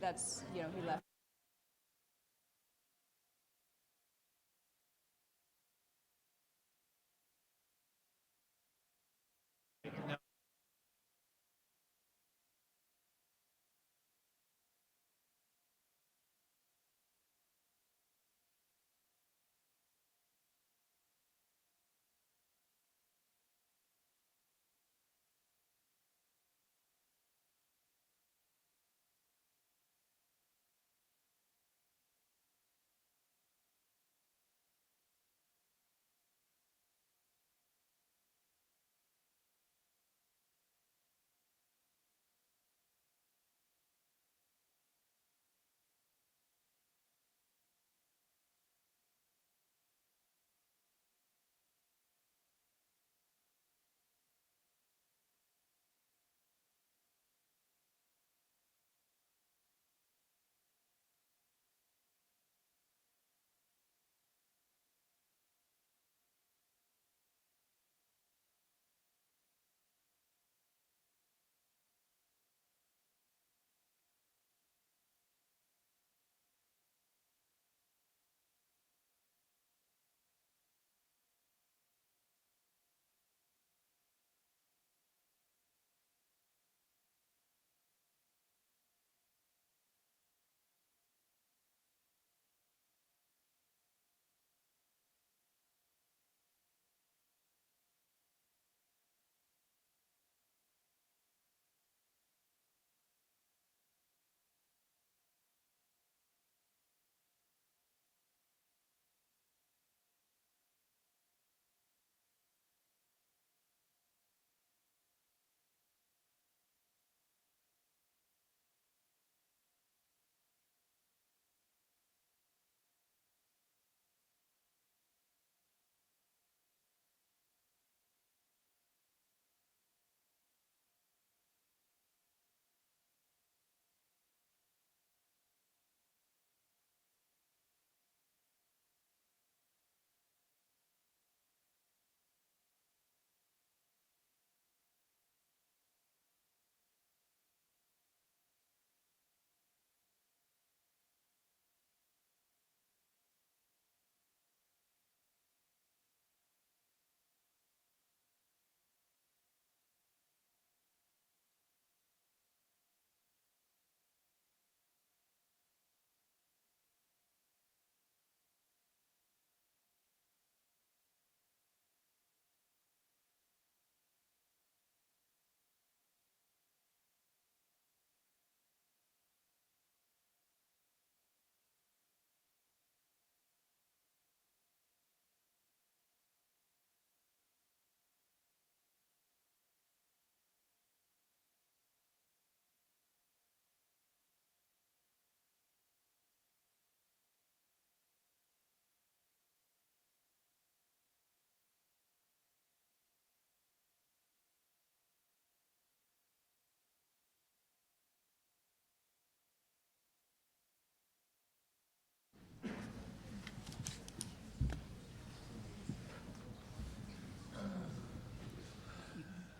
that's, he left.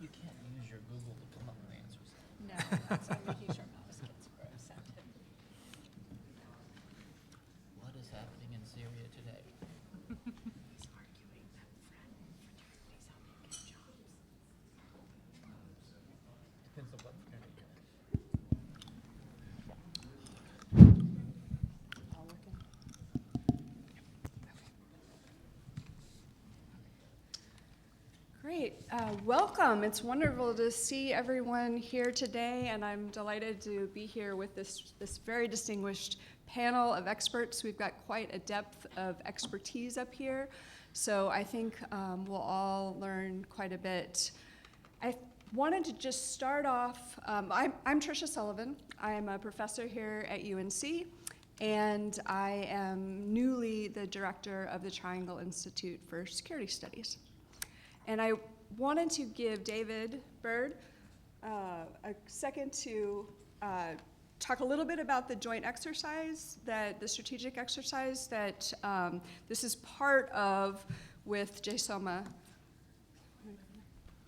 You can't use your Google to come up with answers. No, so I'm making sure mouse gets where I sent it. What is happening in Syria today? He's arguing that fraternities help you get jobs. Depends on what fraternity you're in. All working? Great. Welcome. It's wonderful to see everyone here today, and I'm delighted to be here with this very distinguished panel of experts. We've got quite a depth of expertise up here, so I think we'll all learn quite a bit. I wanted to just start off, I'm Trisha Sullivan. I am a professor here at UNC, and I am newly the director of the Triangle Institute for Security Studies. And I wanted to give David Bird a second to talk a little bit about the joint exercise, the strategic exercise that this is part of with JSOMA.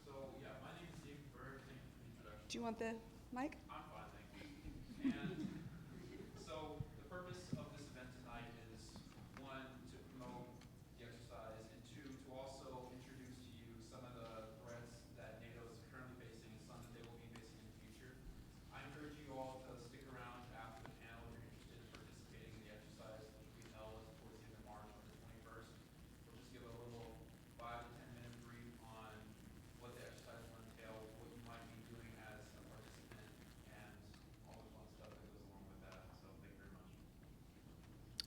So, yeah, my name is David Bird. Thank you for the introduction. Do you want the mic? I'm fine, thank you. And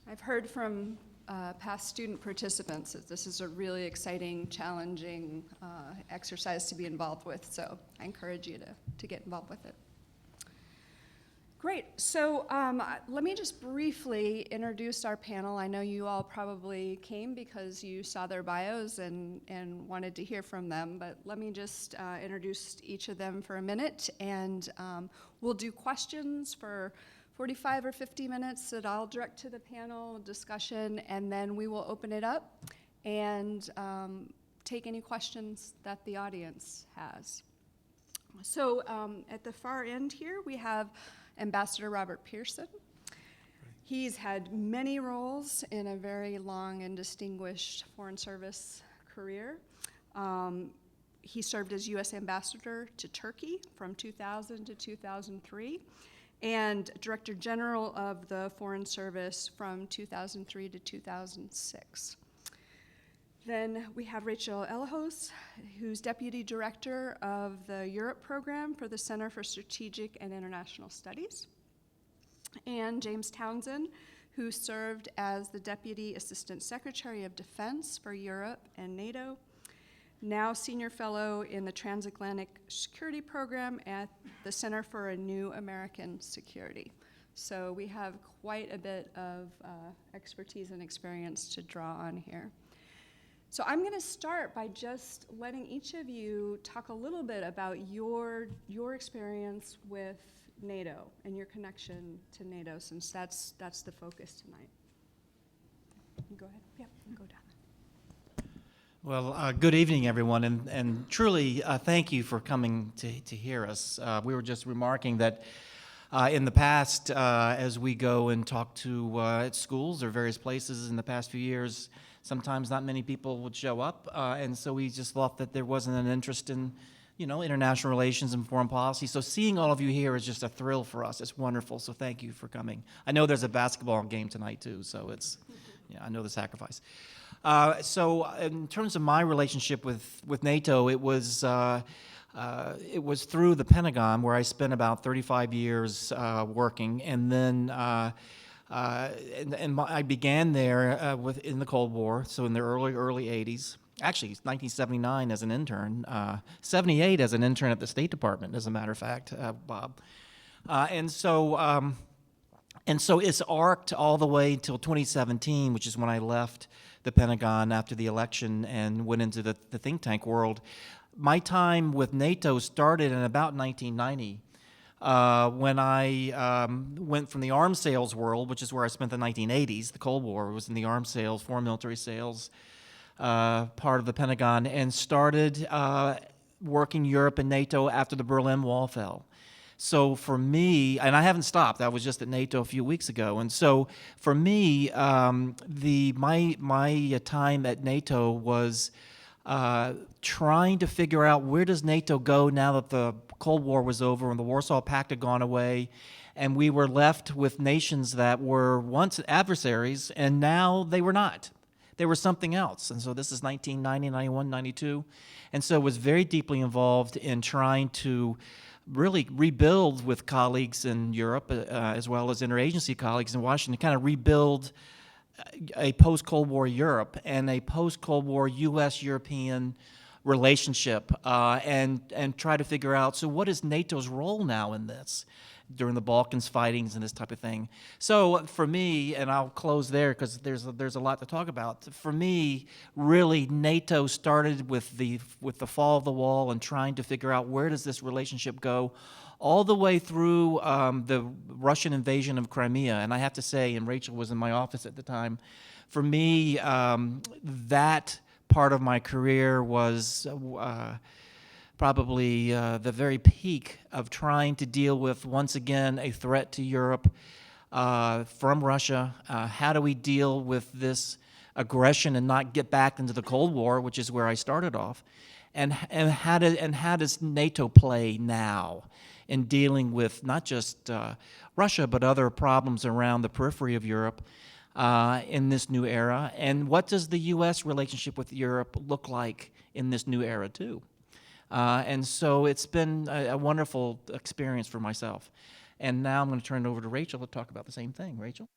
I've heard from past student participants that this is a really exciting, challenging exercise to be involved with, so I encourage you to get involved with it. Great, so let me just briefly introduce our panel. I know you all probably came because you saw their bios and wanted to hear from them, but let me just introduce each of them for a minute, and we'll do questions for 45 or 50 minutes that I'll direct to the panel discussion, and then we will open it up and take any questions that the audience has. So at the far end here, we have Ambassador Robert Pearson. He's had many roles in a very long and distinguished Foreign Service career. He served as U.S. Ambassador to Turkey from 2000 to 2003, and Director General of the Foreign Service from 2003 to 2006. Then we have Rachel Elahos, who's Deputy Director of the Europe Program for the Center for Strategic and International Studies, and James Townsend, who served as the Deputy Assistant Secretary of Defense for Europe and NATO, now Senior Fellow in the Transatlantic Security Program at the Center for a New American Security. So we have quite a bit of expertise and experience to draw on here. So I'm going to start by just letting each of you talk a little bit about your experience with NATO and your connection to NATO, since that's the focus tonight. Go ahead. Yeah, go down. Well, good evening, everyone, and truly thank you for coming to hear us. We were just remarking that in the past, as we go and talk to at schools or various places in the past few years, sometimes not many people would show up, and so we just thought that there wasn't an interest in, international relations and foreign policy. So seeing all of you here is just a thrill for us. It's wonderful, so thank you for coming. I know there's a basketball game tonight, too, so I know the sacrifice. So in terms of my relationship with NATO, it was through the Pentagon, where I spent about 35 years working, and then I began there in the Cold War, so in the early 80s. Actually, 1979 as an intern, 78 as an intern at the State Department, as a matter of fact, Bob. And so it's arced all the way until 2017, which is when I left the Pentagon after the election and went into the think tank world. My time with NATO started in about 1990. When I went from the arms sales world, which is where I spent the 1980s, the Cold War was in the arms sales, foreign military sales part of the Pentagon, and started working Europe and NATO after the Berlin Wall fell. So for me, and I haven't stopped, I was just at NATO a few weeks ago, and so for me, my time at NATO was trying to figure out where does NATO go now that the Cold War was over and the Warsaw Pact had gone away, and we were left with nations that were once adversaries, and now they were not. They were something else. And so this is 1990, 91, 92. And so I was very deeply involved in trying to really rebuild with colleagues in Europe, as well as interagency colleagues in Washington, kind of rebuild a post-Cold War Europe and a post-Cold War U.S.-European relationship, and try to figure out, so what is NATO's role now in this during the Balkans fightings and this type of thing? So for me, and I'll close there because there's a lot to talk about. For me, really, NATO started with the fall of the wall and trying to figure out where does this relationship go, all the way through the Russian invasion of Crimea. And I have to say, and Rachel was in my office at the time, for me, that part of my career was probably the very peak of trying to deal with, once again, a threat to Europe from Russia. How do we deal with this aggression and not get back into the Cold War, which is where I started off? And how does NATO play now in dealing with not just Russia, but other problems around the periphery of Europe in this new era? And what does the U.S. relationship with Europe look like in this new era, too? And so it's been a wonderful experience for myself. And now I'm going to turn it over to Rachel to talk about the same thing. Rachel?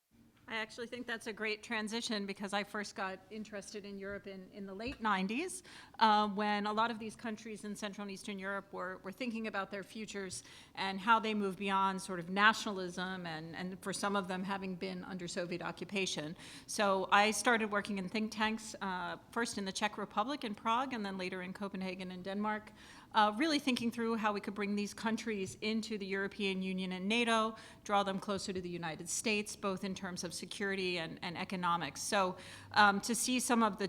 I actually think that's a great transition because I first got interested in Europe in the late 90s when a lot of these countries in Central and Eastern Europe were thinking about their futures and how they move beyond sort of nationalism and for some of them having been under Soviet occupation. So I started working in think tanks, first in the Czech Republic in Prague and then later in Copenhagen and Denmark. Really thinking through how we could bring these countries into the European Union and NATO, draw them closer to the United States, both in terms of security and economics. So to see some of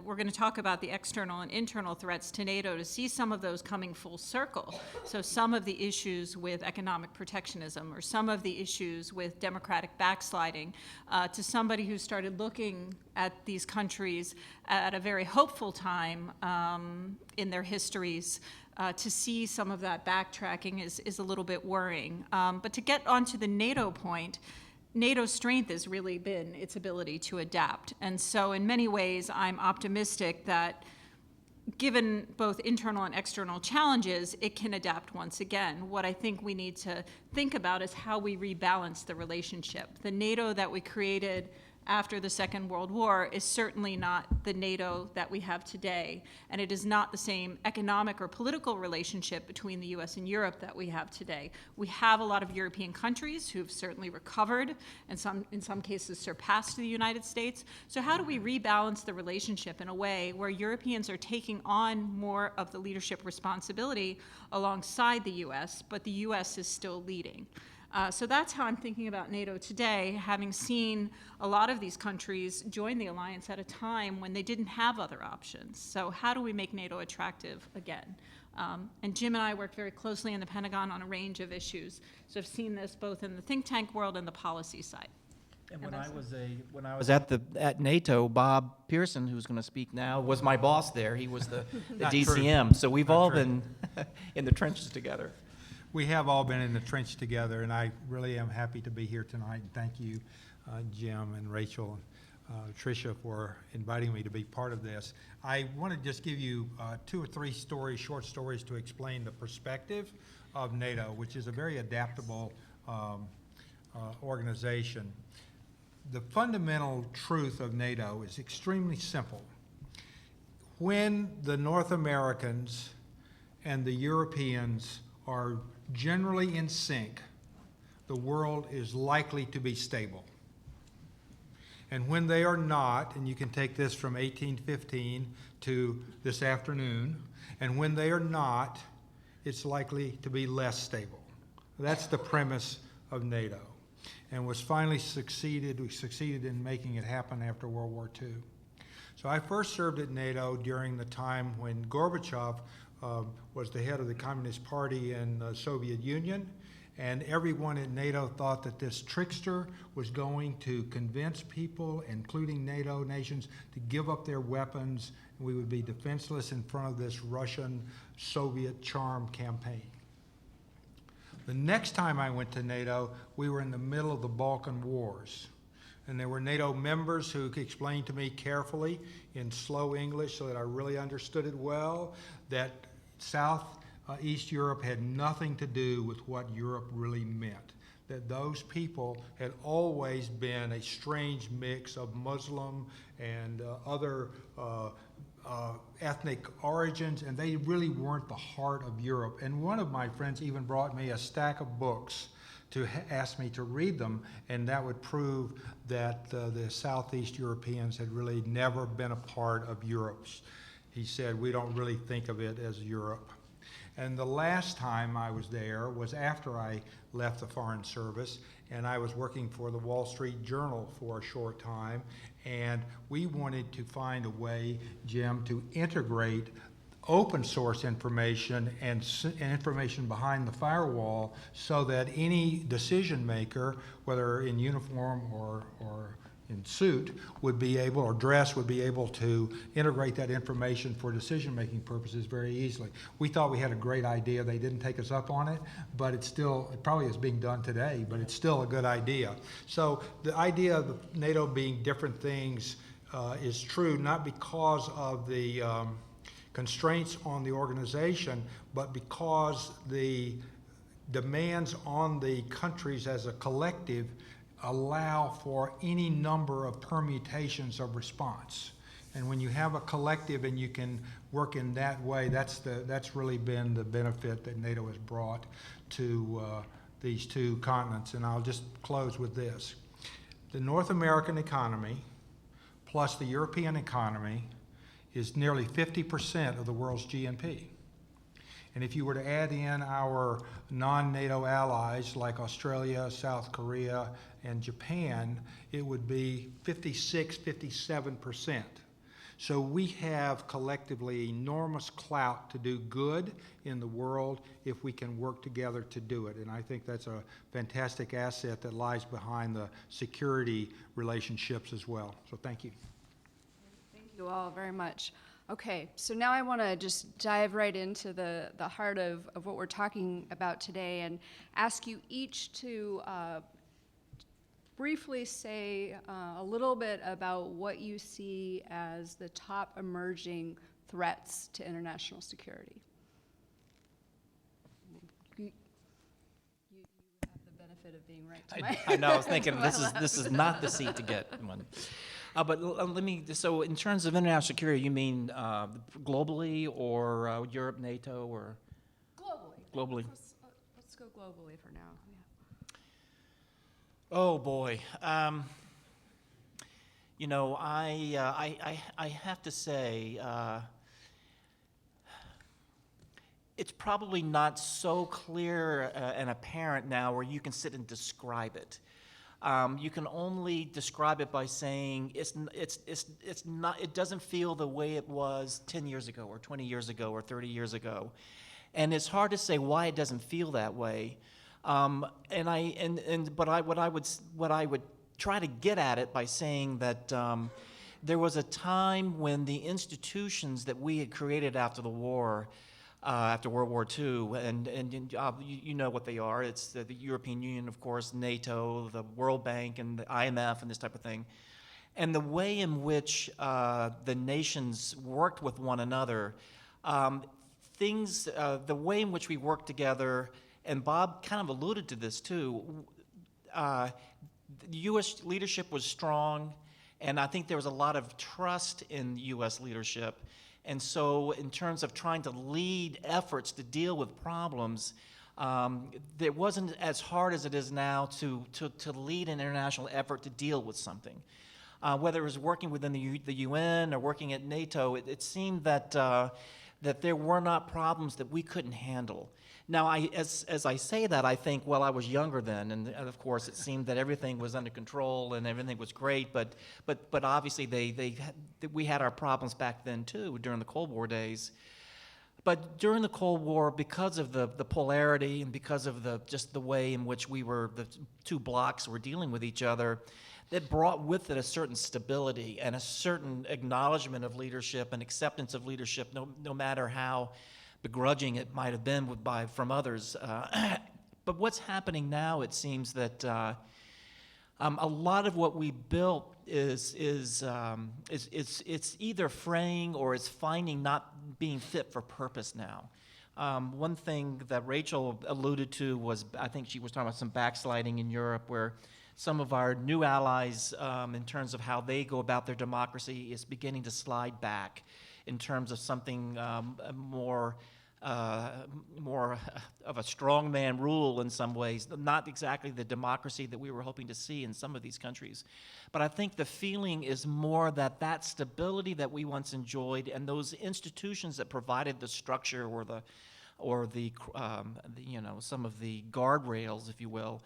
we're going to talk about the external and internal threats to NATO, to see some of those coming full circle. So some of the issues with economic protectionism or some of the issues with democratic backsliding, to somebody who started looking at these countries at a very hopeful time in their histories. To see some of that backtracking is a little bit worrying. But to get onto the NATO point, NATO's strength has really been its ability to adapt. And so in many ways, I'm optimistic that given both internal and external challenges, it can adapt once again. What I think we need to think about is how we rebalance the relationship. The NATO that we created after the Second World War is certainly not the NATO that we have today, and it is not the same economic or political relationship between the US and Europe that we have today. We have a lot of European countries who've certainly recovered and in some cases surpassed the United States. So how do we rebalance the relationship in a way where Europeans are taking on more of the leadership responsibility alongside the US, but the US is still leading? So that's how I'm thinking about NATO today, having seen a lot of these countries join the alliance at a time when they didn't have other options. So how do we make NATO attractive again? And Jim and I worked very closely in the Pentagon on a range of issues. So I've seen this both in the think tank world and the policy side. And when I was at NATO, Bob Pearson, who's going to speak now, was my boss there. He was the Not DCM. true. So we've Not all true. been in the trenches together. We have all been in the trench together, and I really am happy to be here tonight. And thank you, Jim and Rachel, Trisha, for inviting me to be part of this. I want to just give you 2 or 3 short stories to explain the perspective of NATO, which is a very adaptable organization. The fundamental truth of NATO is extremely simple. When the North Americans and the Europeans are generally in sync, the world is likely to be stable. And when they are not, and you can take this from 1815 to this afternoon, and when they are not, it's likely to be less stable. That's the premise of NATO, and we succeeded in making it happen after World War II. So I first served at NATO during the time when Gorbachev was the head of the Communist Party in the Soviet Union, and everyone at NATO thought that this trickster was going to convince people, including NATO nations, to give up their weapons, and we would be defenseless in front of this Russian-Soviet charm campaign. The next time I went to NATO, we were in the middle of the Balkan Wars. And there were NATO members who explained to me carefully in slow English so that I really understood it well, that East Europe had nothing to do with what Europe really meant. That those people had always been a strange mix of Muslim and other ethnic origins, and they really weren't the heart of Europe. And one of my friends even brought me a stack of books to ask me to read them, and that would prove that the Southeast Europeans had really never been a part of Europe. He said, we don't really think of it as Europe. And the last time I was there was after I left the Foreign Service, and I was working for the Wall Street Journal for a short time, and we wanted to find a way, Jim, to integrate open source information and information behind the firewall so that any decision maker, whether in uniform or in suit, would be able, or dress, would be able to integrate that information for decision-making purposes very easily. We thought we had a great idea. They didn't take us up on it, but it probably is being done today, but it's still a good idea. So the idea of NATO being different things is true, not because of the constraints on the organization, but because the demands on the countries as a collective allow for any number of permutations of response. And when you have a collective and you can work in that way, that's really been the benefit that NATO has brought to these two continents. And I'll just close with this. The North American economy plus the European economy is nearly 50% of the world's GNP. And if you were to add in our non-NATO allies like Australia, South Korea, and Japan, it would be 56, 57%. So we have collectively enormous clout to do good in the world if we can work together to do it. And I think that's a fantastic asset that lies behind the security relationships as well. So thank you. Thank you all very much. Okay, so now I want to just dive right into the heart of what we're talking about today and ask you each to briefly say a little bit about what you see as the top emerging threats to international security. You have the benefit of being right to my... I know, I was thinking, this is not the seat to get one. But let me, so in terms of international security, you mean globally or Europe, NATO, or? Globally. Globally. Let's go globally for now. Yeah. Oh, boy. You know, I have to say, it's probably not so clear and apparent now where you can sit and describe it. You can only describe it by saying it's not, it doesn't feel the way it was 10 years ago or 20 years ago or 30 years ago. And it's hard to say why it doesn't feel that way. But what I would try to get at it by saying that there was a time when the institutions that we had created after the war, after World War II, and you know what they are. It's the European Union, of course, NATO, the World Bank, and the IMF, and this type of thing. And the way in which the nations worked with one another, the way in which we worked together, and Bob kind of alluded to this too, the U.S. leadership was strong, and I think there was a lot of trust in U.S. leadership. And so in terms of trying to lead efforts to deal with problems, it wasn't as hard as it is now to lead an international effort to deal with something. Whether it was working within the UN or working at NATO, it seemed that there were not problems that we couldn't handle. Now, as I say that, I think, well, I was younger then, and of course, it seemed that everything was under control and everything was great. But obviously, we had our problems back then too during the Cold War days. But during the Cold War, because of the polarity and because of just the way in which the two blocs were dealing with each other, it brought with it a certain stability and a certain acknowledgement of leadership and acceptance of leadership, no matter how begrudging it might have been from others. But what's happening now, it seems that a lot of what we built is either fraying or it's finding not being fit for purpose now. One thing that Rachel alluded to was, I think she was talking about some backsliding in Europe, where some of our new allies, in terms of how they go about their democracy, is beginning to slide back in terms of something more of a strongman rule in some ways, not exactly the democracy that we were hoping to see in some of these countries. But I think the feeling is more that stability that we once enjoyed and those institutions that provided the structure or the some of the guardrails, if you will,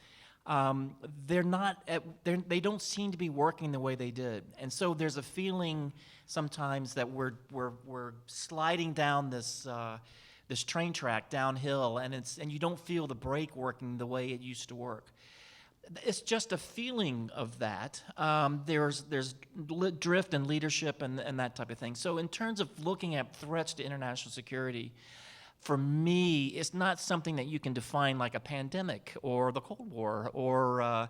they don't seem to be working the way they did. And so there's a feeling sometimes that we're sliding down this train track downhill, and you don't feel the brake working the way it used to work. It's just a feeling of that. There's drift in leadership and that type of thing. So in terms of looking at threats to international security, for me, it's not something that you can define like a pandemic or the Cold War or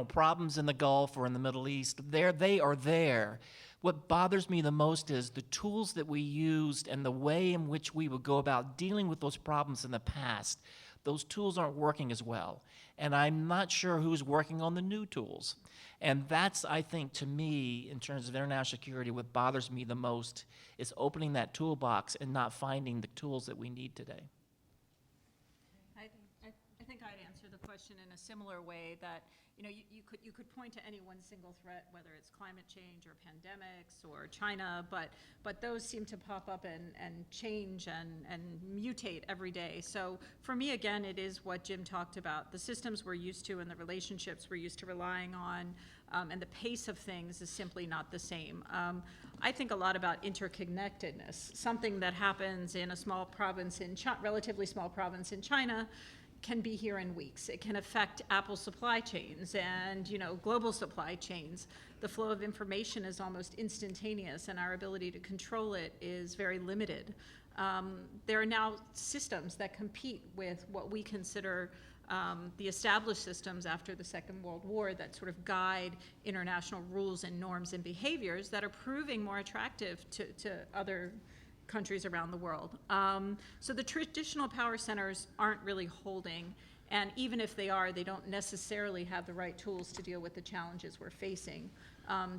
problems in the Gulf or in the Middle East. They are there. What bothers me the most is the tools that we used and the way in which we would go about dealing with those problems in the past. those tools aren't working as well. And I'm not sure who's working on the new tools. And that's, I think, to me, in terms of international security, what bothers me the most is opening that toolbox and not finding the tools that we need today. I think I'd answer the question in a similar way that, you could point to any one single threat, whether it's climate change or pandemics or China, but those seem to pop up and change and mutate every day. So for me, again, it is what Jim talked about. The systems we're used to and the relationships we're used to relying on, and the pace of things is simply not the same. I think a lot about interconnectedness. Something that happens in a small province relatively small province in China can be here in weeks. It can affect Apple's supply chains and, global supply chains. The flow of information is almost instantaneous, and our ability to control it is very limited. There are now systems that compete with what we consider the established systems after the Second World War that sort of guide international rules and norms and behaviors that are proving more attractive to other countries around the world. So the traditional power centers aren't really holding, and even if they are, they don't necessarily have the right tools to deal with the challenges we're facing.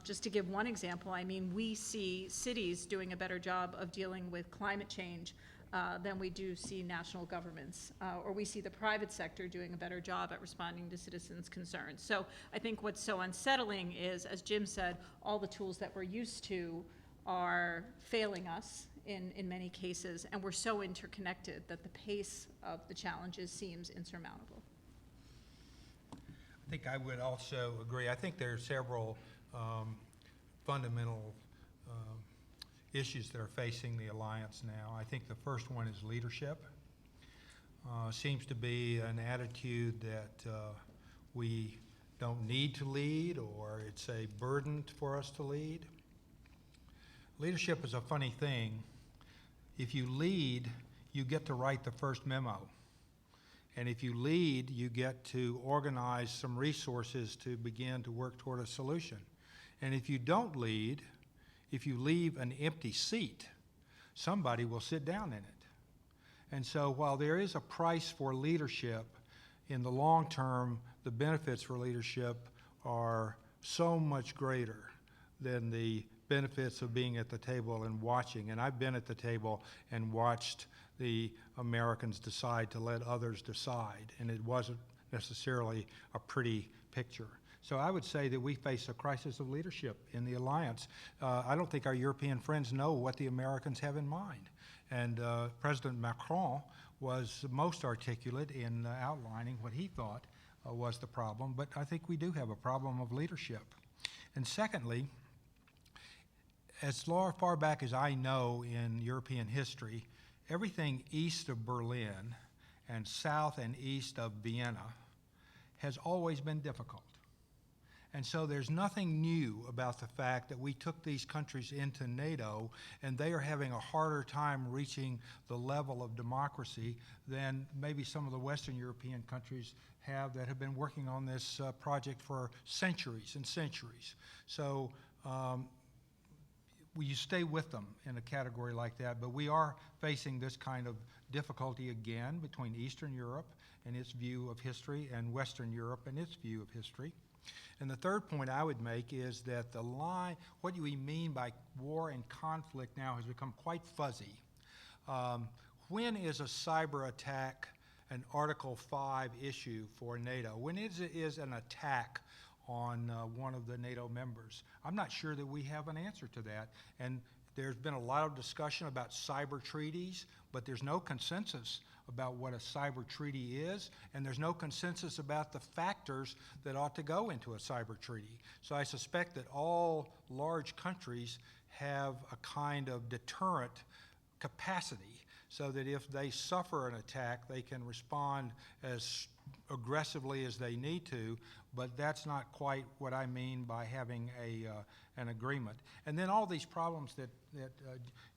Just to give one example, we see cities doing a better job of dealing with climate change than we do see national governments, or we see the private sector doing a better job at responding to citizens' concerns. So I think what's so unsettling is, as Jim said, all the tools that we're used to are failing us in many cases, and we're so interconnected that the pace of the challenges seems insurmountable. I think I would also agree. I think there are several fundamental issues that are facing the alliance now. I think the first one is leadership. Seems to be an attitude that we don't need to lead, or it's a burden for us to lead. Leadership is a funny thing. If you lead, you get to write the first memo. And if you lead, you get to organize some resources to begin to work toward a solution. And if you don't lead, if you leave an empty seat, somebody will sit down in it. And so while there is a price for leadership, in the long term, the benefits for leadership are so much greater than the benefits of being at the table and watching. And I've been at the table and watched the Americans decide to let others decide, and it wasn't necessarily a pretty picture. So I would say that we face a crisis of leadership in the alliance. I don't think our European friends know what the Americans have in mind. And President Macron was most articulate in outlining what he thought was the problem, but I think we do have a problem of leadership. And secondly, as far back as I know in European history, everything east of Berlin and south and east of Vienna has always been difficult. And so there's nothing new about the fact that we took these countries into NATO and they are having a harder time reaching the level of democracy than maybe some of the Western European countries have that have been working on this project for centuries and centuries. So you stay with them in a category like that, but we are facing this kind of difficulty again between Eastern Europe and its view of history and Western Europe and its view of history. And the third point I would make is that the line, what do we mean by war and conflict now has become quite fuzzy. When is a cyber attack an Article 5 issue for NATO? When is an attack on one of the NATO members? I'm not sure that we have an answer to that. And there's been a lot of discussion about cyber treaties, but there's no consensus about what a cyber treaty is, and there's no consensus about the factors that ought to go into a cyber treaty. So I suspect that all large countries have a kind of deterrent capacity so that if they suffer an attack, they can respond as aggressively as they need to, but that's not quite what I mean by having an agreement. And then all these problems that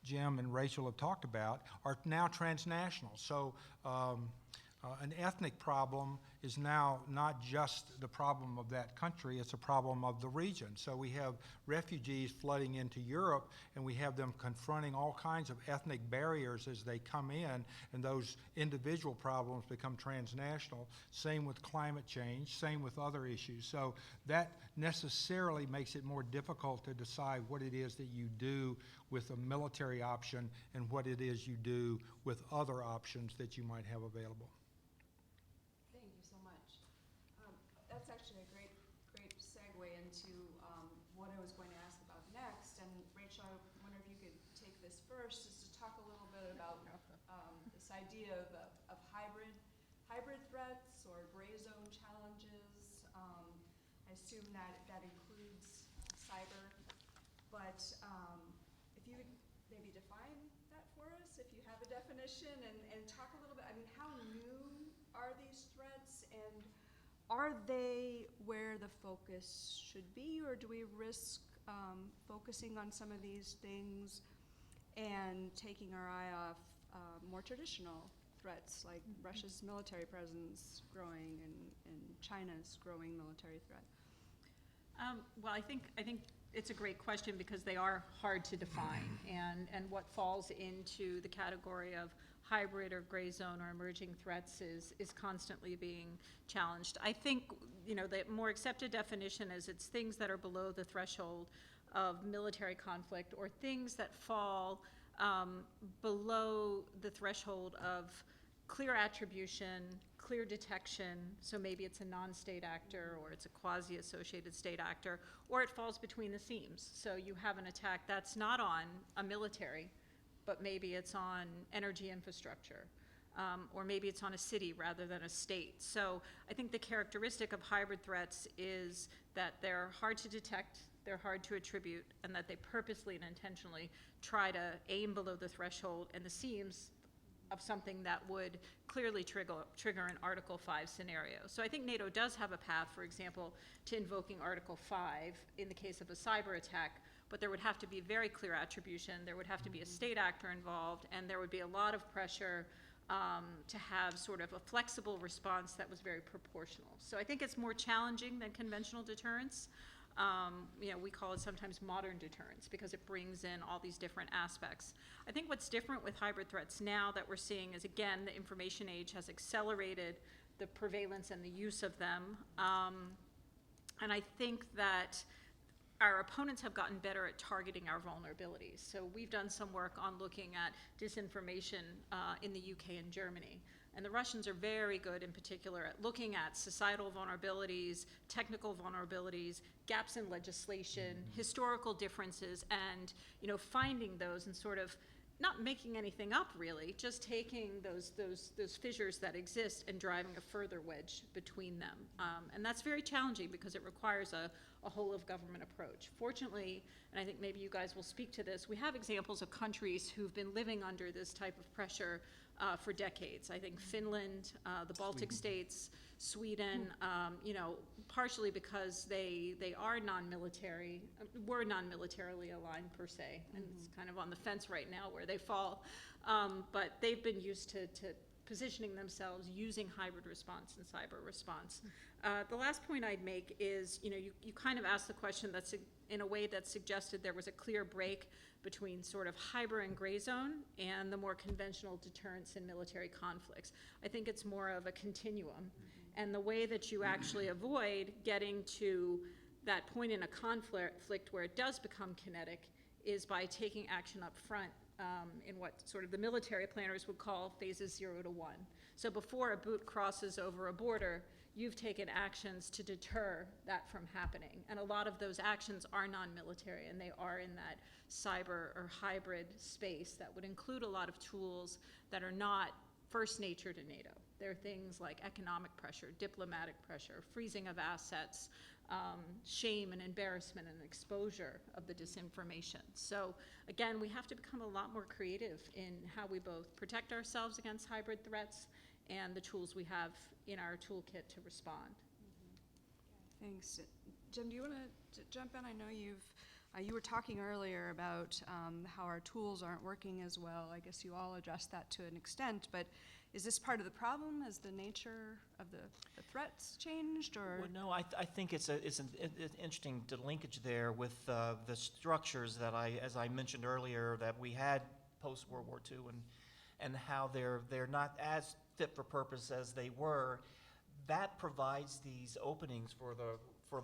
Jim and Rachel have talked about are now transnational. So an ethnic problem is now not just the problem of that country, it's a problem of the region. So we have refugees flooding into Europe, and we have them confronting all kinds of ethnic barriers as they come in, and those individual problems become transnational. Same with climate change, same with other issues. So that necessarily makes it more difficult to decide what it is that you do with a military option and what it is you do with other options that you might have available. Thank you so much. That's actually a great segue into what I was going to ask about next. And Rachel, I wonder if you could take this first, just to talk a little bit about this idea of hybrid threats or gray zone challenges. I assume that includes cyber, but if you would maybe define that for us, if you have a definition, and talk a little bit, I mean, how new are these threats, and are they where the focus should be, or do we risk focusing on some of these things and taking our eye off more traditional threats, like Russia's military presence growing and China's growing military threat? Well, I think it's a great question because they are hard to define, and what falls into the category of hybrid or gray zone or emerging threats is constantly being challenged. I think, the more accepted definition is it's things that are below the threshold of military conflict, or things that fall below the threshold of clear attribution, clear detection, so maybe it's a non-state actor or it's a quasi-associated state actor, or it falls between the seams. So you have an attack that's not on a military, but maybe it's on energy infrastructure, or maybe it's on a city rather than a state. So I think the characteristic of hybrid threats is that they're hard to detect, they're hard to attribute, and that they purposely and intentionally try to aim below the threshold and the seams of something that would clearly trigger an Article 5 scenario. So I think NATO does have a path, for example, to invoking Article 5 in the case of a cyber attack, but there would have to be very clear attribution, there would have to be a state actor involved, and there would be a lot of pressure to have sort of a flexible response that was very proportional. So I think it's more challenging than conventional deterrence. We call it sometimes modern deterrence because it brings in all these different aspects. I think what's different with hybrid threats now that we're seeing is, again, the information age has accelerated the prevalence and the use of them. And I think that our opponents have gotten better at targeting our vulnerabilities. So we've done some work on looking at disinformation in the UK and Germany. And the Russians are very good, in particular, at looking at societal vulnerabilities, technical vulnerabilities, gaps in legislation, historical differences, and finding those and sort of not making anything up, really, just taking those fissures that exist and driving a further wedge between them. And that's very challenging because it requires a whole of government approach. Fortunately, and I think maybe you guys will speak to this, we have examples of countries who've been living under this type of pressure for decades. I think Finland, the Baltic states, Sweden, partially because they are non-military, were non-militarily aligned per se, and it's kind of on the fence right now where they fall. But they've been used to positioning themselves using hybrid response and cyber response. The last point I'd make is, you kind of asked the question that's in a way that suggested there was a clear break between sort of hybrid and gray zone and the more conventional deterrence in military conflicts. I think it's more of a continuum. And the way that you actually avoid getting to that point in a conflict where it does become kinetic is by taking action up front in what sort of the military planners would call phases 0 to 1. So before a boot crosses over a border, you've taken actions to deter that from happening. And a lot of those actions are non-military, and they are in that cyber or hybrid space that would include a lot of tools that are not first nature to NATO. There are things like economic pressure, diplomatic pressure, freezing of assets, shame and embarrassment and exposure of the disinformation. So again, we have to become a lot more creative in how we both protect ourselves against hybrid threats and the tools we have in our toolkit to respond. Thanks. Jim, do you want to jump in? I know you've You were talking earlier about how our tools aren't working as well. I guess you all addressed that to an extent, but is this part of the problem? Has the nature of the threats changed, or? Well, no, I think it's an interesting linkage there with the structures that as I mentioned earlier, that we had post World War II, and how they're not as fit for purpose as they were. That provides these openings for the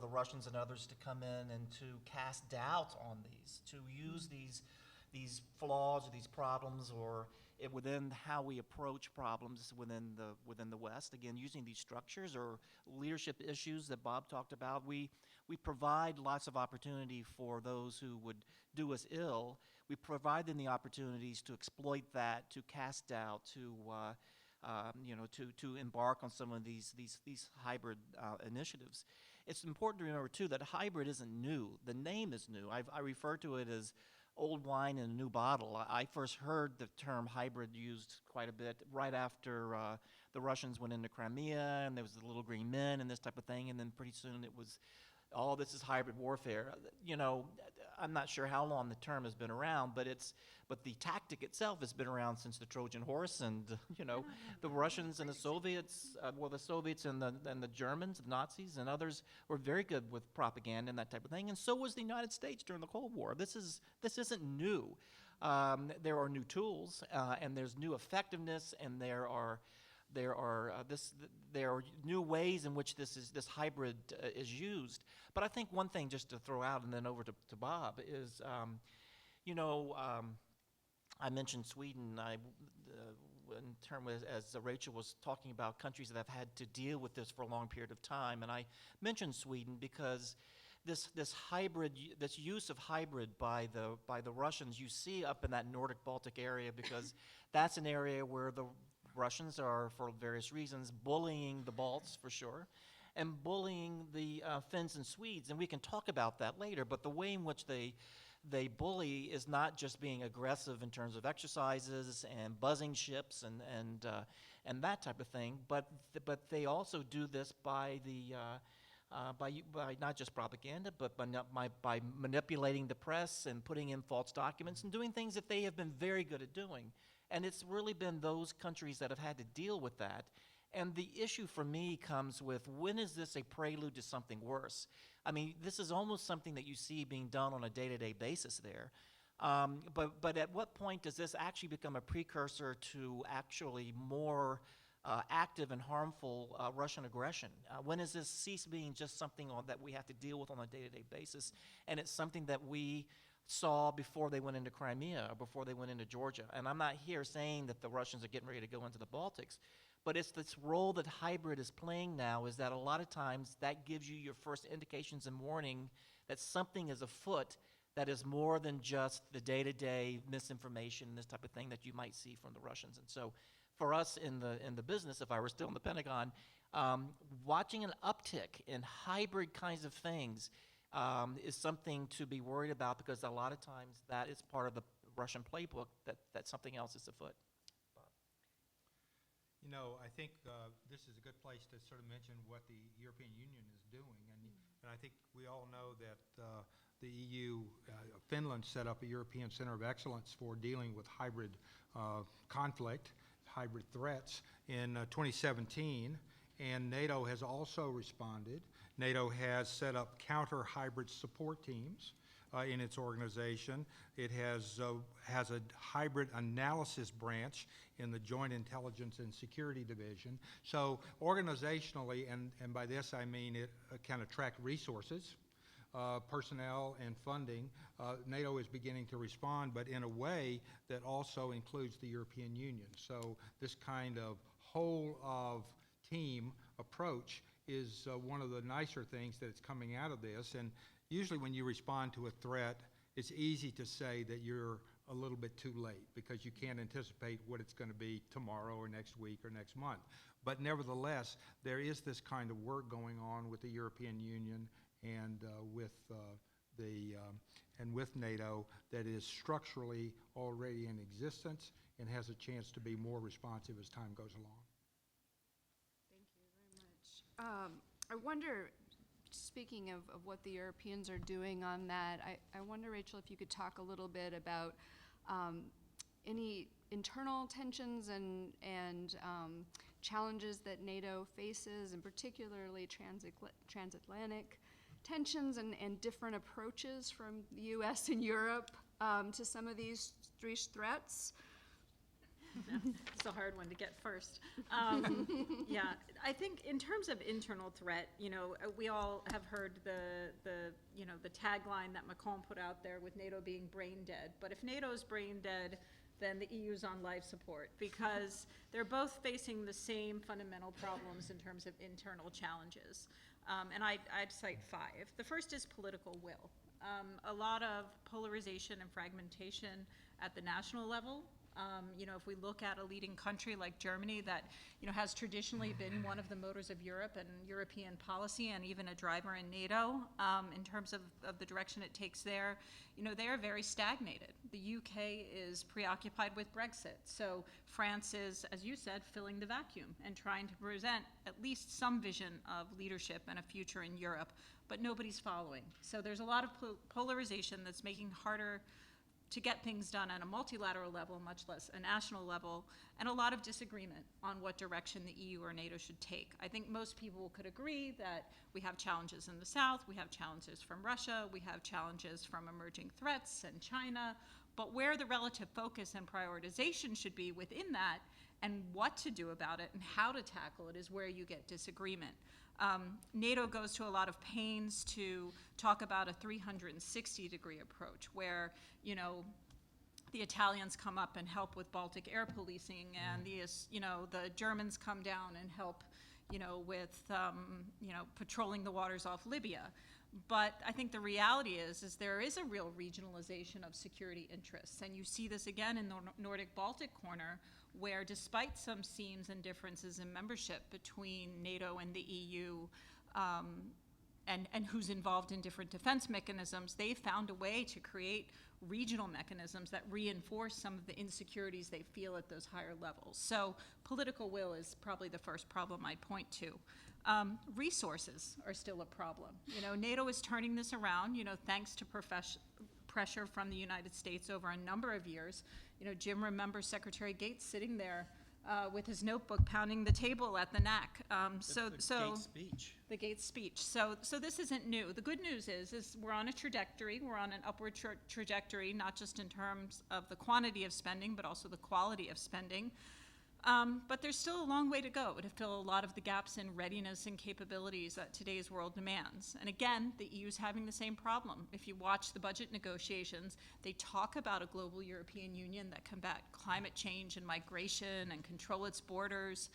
Russians and others to come in and to cast doubt on these, to use these flaws or these problems, or within how we approach problems within the West. Again, using these structures or leadership issues that Bob talked about, we provide lots of opportunity for those who would do us ill. We provide them the opportunities to exploit that, to cast doubt, to embark on some of these hybrid initiatives. It's important to remember too that hybrid isn't new. The name is new. I refer to it as old wine in a new bottle. I first heard the term hybrid used quite a bit right after the Russians went into Crimea, and there was the little green men and this type of thing, and then pretty soon it was, oh, this is hybrid warfare. You know, I'm not sure how long the term has been around, but the tactic itself has been around since the Trojan horse, and the Russians and the Soviets, the Soviets and the Germans, the Nazis and others were very good with propaganda and that type of thing, and so was the United States during the Cold War. This isn't new. There are new tools, and there's new effectiveness, and there are new ways in which this hybrid is used. But I think one thing just to throw out, and then over to Bob, is I mentioned Sweden. In terms as Rachel was talking about countries that have had to deal with this for a long period of time, and I mentioned Sweden because this use of hybrid by the Russians, you see up in that Nordic Baltic area, because that's an area where the Russians are, for various reasons, bullying the Balts for sure, and bullying the Finns and Swedes, and we can talk about that later. But the way in which they bully is not just being aggressive in terms of exercises and buzzing ships and that type of thing, but they also do this by not just propaganda, but by manipulating the press and putting in false documents and doing things that they have been very good at doing. And it's really been those countries that have had to deal with that. And the issue for me comes with, when is this a prelude to something worse? I mean, this is almost something that you see being done on a day-to-day basis there. But at what point does this actually become a precursor to actually more active and harmful Russian aggression? When does this cease being just something that we have to deal with on a day-to-day basis, and it's something that we saw before they went into Crimea or before they went into Georgia? And I'm not here saying that the Russians are getting ready to go into the Baltics, but it's this role that hybrid is playing now, is that a lot of times that gives you your first indications and warning that something is afoot that is more than just the day-to-day misinformation, this type of thing that you might see from the Russians. And so for us in the business, if I were still in the Pentagon, watching an uptick in hybrid kinds of things is something to be worried about, because a lot of times that is part of the Russian playbook, that something else is afoot. You know, I think this is a good place to sort of mention what the European Union is doing. And I think we all know that the EU, Finland set up a European Center of Excellence for dealing with hybrid conflict, hybrid threats in 2017. And NATO has also responded. NATO has set up counter-hybrid support teams in its organization. It has a hybrid analysis branch in the Joint Intelligence and Security Division. So organizationally, and by this I mean it can attract resources, personnel and funding. NATO is beginning to respond, but in a way that also includes the European Union. So this kind of whole of team approach is one of the nicer things that's coming out of this. And usually when you respond to a threat, it's easy to say that you're a little bit too late because you can't anticipate what it's going to be tomorrow or next week or next month. But nevertheless, there is this kind of work going on with the European Union and with NATO that is structurally already in existence and has a chance to be more responsive as time goes along. Thank you very much. I wonder, speaking of what the Europeans are doing on that, I wonder, Rachel, if you could talk a little bit about any internal tensions and challenges that NATO faces, and particularly transatlantic tensions and different approaches from the U.S. and Europe to some of these threats. It's a hard one to get first. Yeah, I think in terms of internal threat, we all have heard the tagline that Macron put out there with NATO being brain dead. But if NATO is brain dead, then the EU's on life support, because they're both facing the same fundamental problems in terms of internal challenges. And I'd cite 5. The first is political will. A lot of polarization and fragmentation at the national level. If we look at a leading country like Germany that, has traditionally been one of the motors of Europe and European policy, and even a driver in NATO in terms of the direction it takes there, they are very stagnated. The UK is preoccupied with Brexit. So France is, as you said, filling the vacuum and trying to present at least some vision of leadership and a future in Europe, but nobody's following. So there's a lot of polarization that's making it harder to get things done at a multilateral level, much less a national level, and a lot of disagreement on what direction the EU or NATO should take. I think most people could agree that we have challenges in the South, we have challenges from Russia, we have challenges from emerging threats and China, but where the relative focus and prioritization should be within that, and what to do about it and how to tackle it, is where you get disagreement. NATO goes to a lot of pains to talk about a 360-degree approach where, the Italians come up and help with Baltic air policing, and the Germans come down and help, with, patrolling the waters off Libya. But I think the reality is there is a real regionalization of security interests, and you see this again in the Nordic-Baltic corner, where despite some seams and differences in membership between NATO and the EU, and who's involved in different defense mechanisms, they found a way to create regional mechanisms that reinforce some of the insecurities they feel at those higher levels. So political will is probably the first problem I'd point to. Resources are still a problem. NATO is turning this around, thanks to pressure from the United States over a number of years. Jim remembers Secretary Gates sitting there with his notebook pounding the table at the NAC. Gates speech. The Gates speech. So this isn't new. The good news is we're on a trajectory. We're on an upward trajectory, not just in terms of the quantity of spending, but also the quality of spending. But there's still a long way to go to fill a lot of the gaps in readiness and capabilities that today's world demands. And again, the EU's having the same problem. If you watch the budget negotiations, they talk about a global European Union that combat climate change and migration and control its borders.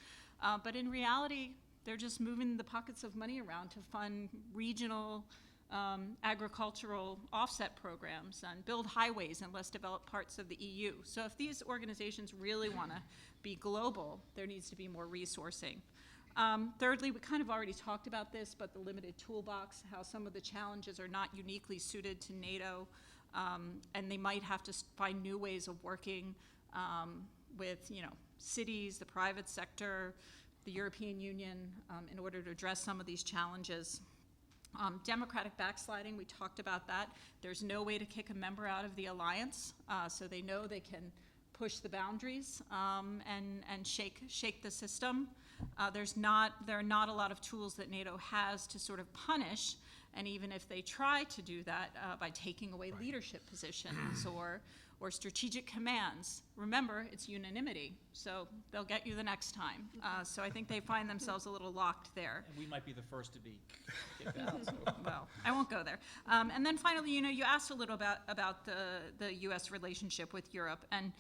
But in reality, they're just moving the pockets of money around to fund regional agricultural offset programs and build highways in less developed parts of the EU. So if these organizations really want to be global, there needs to be more resourcing. Thirdly, we kind of already talked about this, but the limited toolbox, how some of the challenges are not uniquely suited to NATO, and they might have to find new ways of working with, cities, the private sector, the European Union, in order to address some of these challenges. Democratic backsliding, we talked about that. There's no way to kick a member out of the alliance, so they know they can push the boundaries and shake the system. There are not a lot of tools that NATO has to sort of punish, and even if they try to do that by taking away leadership positions or strategic commands, remember, it's unanimity, so they'll get you the next time. So I think they find themselves a little locked there. And we might be the first to be kicked out. So. Well, I won't go there. And then finally, you asked a little about the U.S. relationship with Europe. And,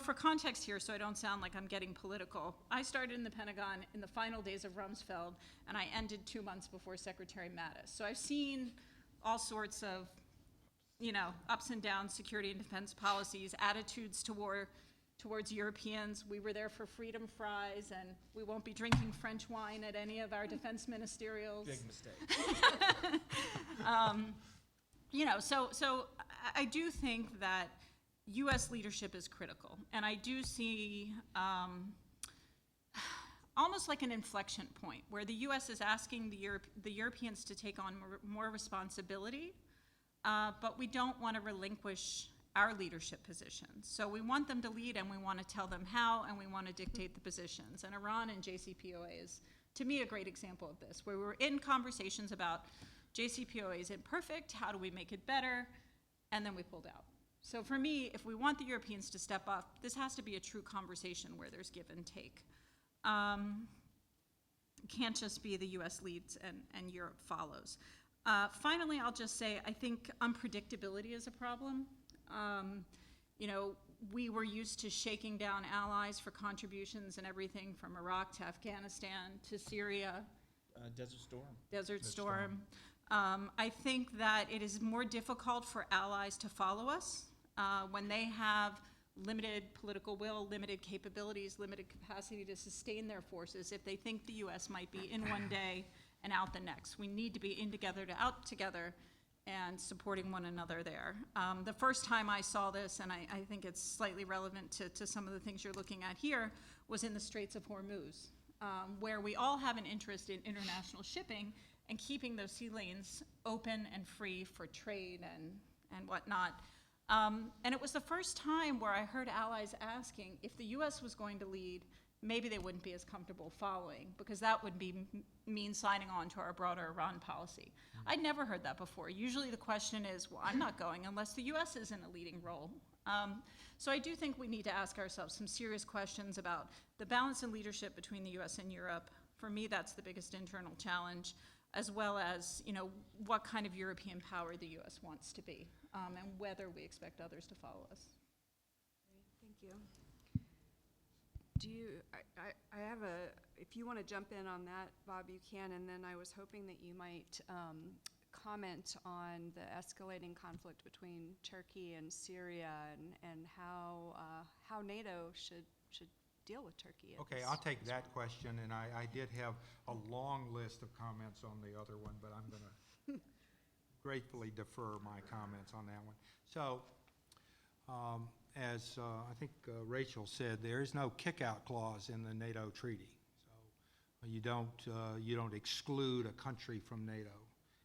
for context here, so I don't sound like I'm getting political, I started in the Pentagon in the final days of Rumsfeld, and I ended 2 months before Secretary Mattis. So I've seen all sorts of ups and downs, security and defense policies, attitudes towards Europeans. We were there for freedom fries, and we won't be drinking French wine at any of our defense ministerials. Big mistake. So I do think that U.S. leadership is critical, and I do see almost like an inflection point where the U.S. is asking the Europeans to take on more responsibility, but we don't want to relinquish our leadership positions. So we want them to lead, and we want to tell them how, and we want to dictate the positions. And Iran and JCPOA is, to me, a great example of this, where we're in conversations about JCPOA is imperfect, how do we make it better, and then we pulled out. So for me, if we want the Europeans to step up, this has to be a true conversation where there's give and take. It can't just be the US leads and Europe follows. Finally, I'll just say, I think unpredictability is a problem. You know, we were used to shaking down allies for contributions and everything from Iraq to Afghanistan to Syria. Desert Storm. I think that it is more difficult for allies to follow us when they have limited political will, limited capabilities, limited capacity to sustain their forces if they think the U.S. might be in one day and out the next. We need to be in together to out together and supporting one another there. The first time I saw this, and I think it's slightly relevant to some of the things you're looking at here, was in the Straits of Hormuz, where we all have an interest in international shipping and keeping those sea lanes open and free for trade and whatnot. And it was the first time where I heard allies asking if the U.S. was going to lead, maybe they wouldn't be as comfortable following, because that would mean signing on to our broader Iran policy. I'd never heard that before. Usually the question is, well, I'm not going unless the U.S. is in a leading role. So I do think we need to ask ourselves some serious questions about the balance in leadership between the U.S. and Europe. For me, that's the biggest internal challenge, as well as, you know, what kind of European power the U.S. wants to be, and whether we expect others to follow us. Thank you. I have if you want to jump in on that, Bob, you can, and then I was hoping that you might comment on the escalating conflict between Turkey and Syria and how NATO should deal with Turkey. Okay, I'll take that question, and I did have a long list of comments on the other one, but I'm going to gratefully defer my comments on that one. So, as I think Rachel said, there is no kick-out clause in the NATO treaty. So you don't exclude a country from NATO.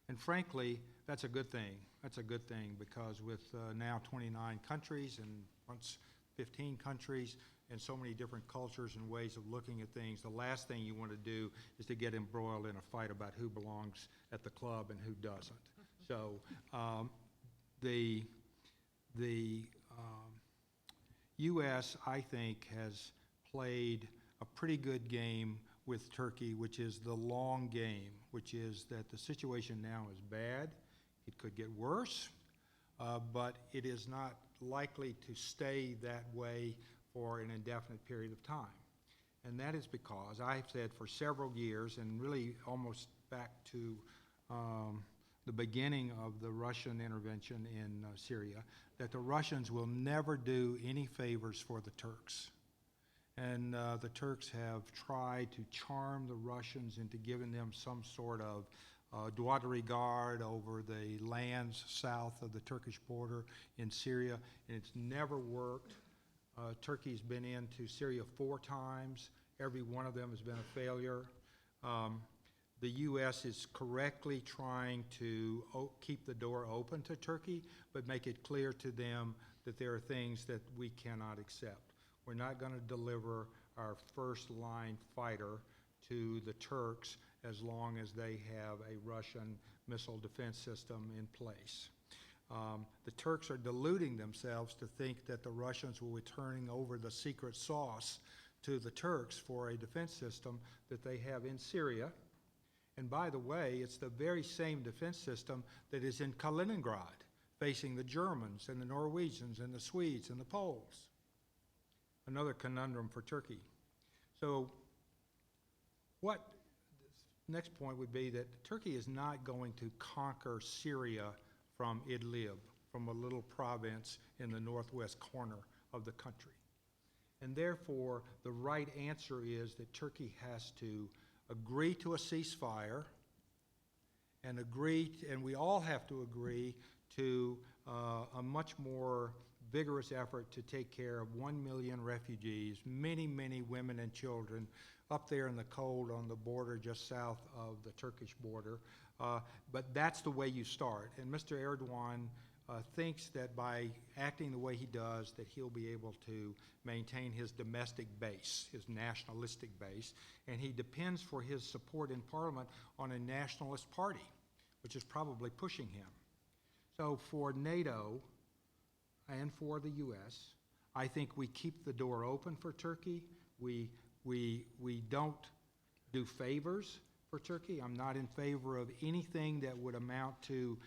And frankly, that's a good thing. That's a good thing, because with now 29 countries and once 15 countries and so many different cultures and ways of looking at things, the last thing you want to do is to get embroiled in a fight about who belongs at the club and who doesn't. So the U.S., I think, has played a pretty good game with Turkey, which is the long game, which is that the situation now is bad. It could get worse, but it is not likely to stay that way for an indefinite period of time. And that is because I've said for several years, and really almost back to the beginning of the Russian intervention in Syria, that the Russians will never do any favors for the Turks. And the Turks have tried to charm the Russians into giving them some sort of droit de regard over the lands south of the Turkish border in Syria, and it's never worked. Turkey's been into Syria 4 times. Every one of them has been a failure. The U.S. is correctly trying to keep the door open to Turkey, but make it clear to them that there are things that we cannot accept. We're not going to deliver our first-line fighter to the Turks as long as they have a Russian missile defense system in place. The Turks are deluding themselves to think that the Russians will be turning over the secret sauce to the Turks for a defense system that they have in Syria. And by the way, it's the very same defense system that is in Kaliningrad, facing the Germans and the Norwegians and the Swedes and the Poles. Another conundrum for Turkey. So what next point would be that Turkey is not going to conquer Syria from Idlib, from a little province in the northwest corner of the country. And therefore, the right answer is that Turkey has to agree to a ceasefire and we all have to agree to a much more vigorous effort to take care of 1 million refugees, many, many women and children up there in the cold on the border just south of the Turkish border. But that's the way you start. And Mr. Erdogan thinks that by acting the way he does, that he'll be able to maintain his domestic base, his nationalistic base, and he depends for his support in Parliament on a nationalist party, which is probably pushing him. So for NATO and for the U.S., I think we keep the door open for Turkey. We don't do favors for Turkey. I'm not in favor of anything that would amount to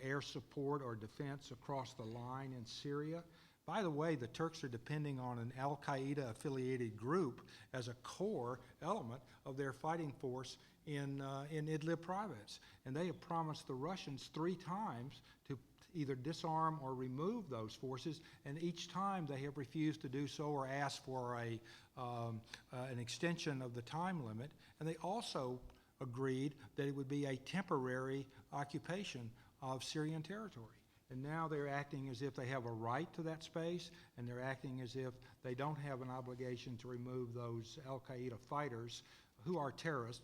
air support or defense across the line in Syria. By the way, the Turks are depending on an al-Qaeda affiliated group as a core element of their fighting force in Idlib province. And they have promised the Russians 3 times to either disarm or remove those forces, and each time they have refused to do so or asked for an extension of the time limit. And they also agreed that it would be a temporary occupation of Syrian territory. And now they're acting as if they have a right to that space, and they're acting as if they don't have an obligation to remove those al-Qaeda fighters who are terrorists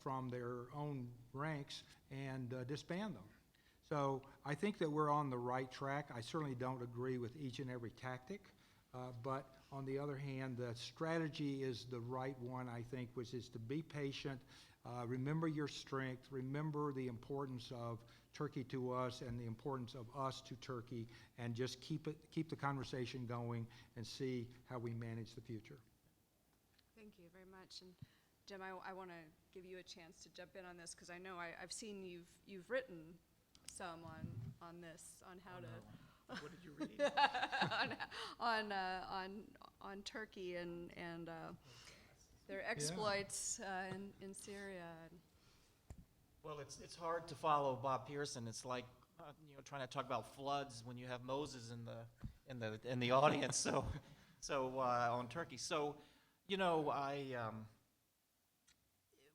from their own ranks and disband them. So I think that we're on the right track. I certainly don't agree with each and every tactic, but on the other hand, the strategy is the right one, I think, which is to be patient, remember your strength, remember the importance of Turkey to us and the importance of us to Turkey, and just keep the conversation going and see how we manage the future. Thank you very much. And Jim, I want to give you a chance to jump in on this, because I know I've seen you've written some on this, on how to What did you read? on Turkey and their exploits in Syria. Well, it's hard to follow Bob Pearson. It's like trying to talk about floods when you have Moses in the audience. So on Turkey. So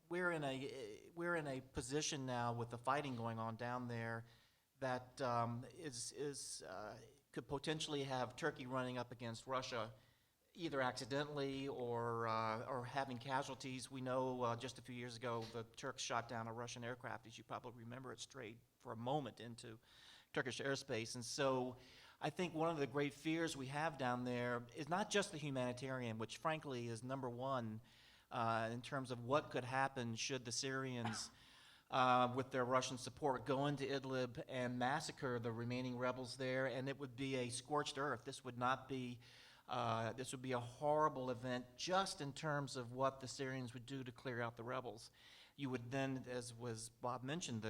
we're in a position now with the fighting going on down there that could potentially have Turkey running up against Russia, either accidentally or having casualties. We know just a few years ago the Turks shot down a Russian aircraft, as you probably remember. It strayed for a moment into Turkish airspace. And so I think one of the great fears we have down there is not just the humanitarian, which frankly is number one in terms of what could happen should the Syrians, with their Russian support, go into Idlib and massacre the remaining rebels there, and it would be a scorched earth. This would be a horrible event just in terms of what the Syrians would do to clear out the rebels. You would then, as Bob mentioned,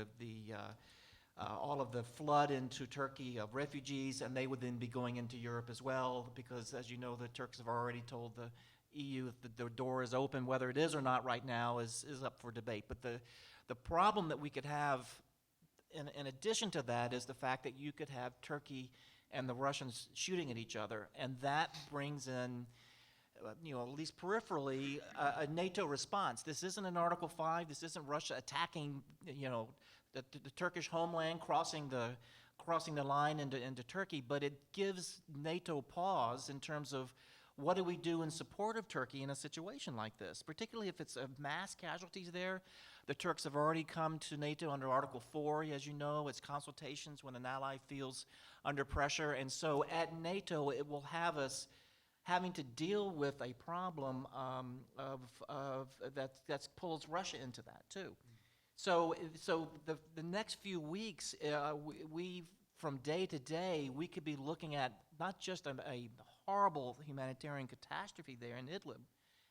all of the flood into Turkey of refugees, and they would then be going into Europe as well, because as you know, the Turks have already told the EU that the door is open. Whether it is or not right now is up for debate. But the problem that we could have in addition to that is the fact that you could have Turkey and the Russians shooting at each other, and that brings in, at least peripherally, a NATO response. This isn't an Article 5. This isn't Russia attacking, the Turkish homeland, crossing the line into Turkey, but it gives NATO pause in terms of what do we do in support of Turkey in a situation like this, particularly if it's a mass casualties there. The Turks have already come to NATO under Article 4, as you know. It's consultations when an ally feels under pressure. And so at NATO, it will have us having to deal with a problem that pulls Russia into that too. So the next few weeks, we from day to day, we could be looking at not just a horrible humanitarian catastrophe there in Idlib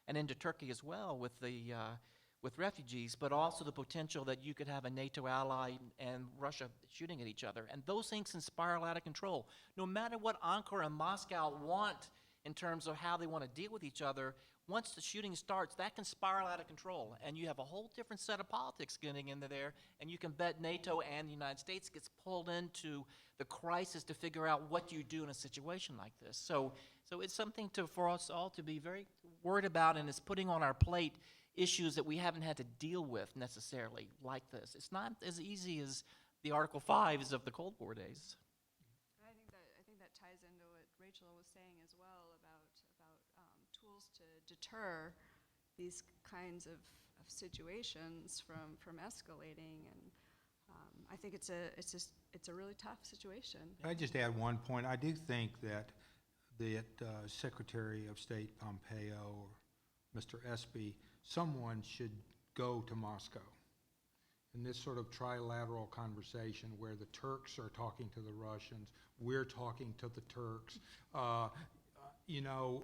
and into Turkey as well with refugees, but also the potential that you could have a NATO ally and Russia shooting at each other. And those things can spiral out of control. No matter what Ankara and Moscow want in terms of how they want to deal with each other, once the shooting starts, that can spiral out of control. And you have a whole different set of politics getting into there, and you can bet NATO and the United States gets pulled into the crisis to figure out what you do in a situation like this. So it's something for us all to be very worried about, and it's putting on our plate issues that we haven't had to deal with necessarily like this. It's not as easy as the Article 5s of the Cold War days. I think that ties into what Rachel was saying as well about tools to deter these kinds of situations from escalating, and I think it's a really tough situation. Can I just add one point? I do think that Secretary of State Pompeo or Mr. Espy, someone should go to Moscow in this sort of trilateral conversation where the Turks are talking to the Russians, we're talking to the Turks. You know,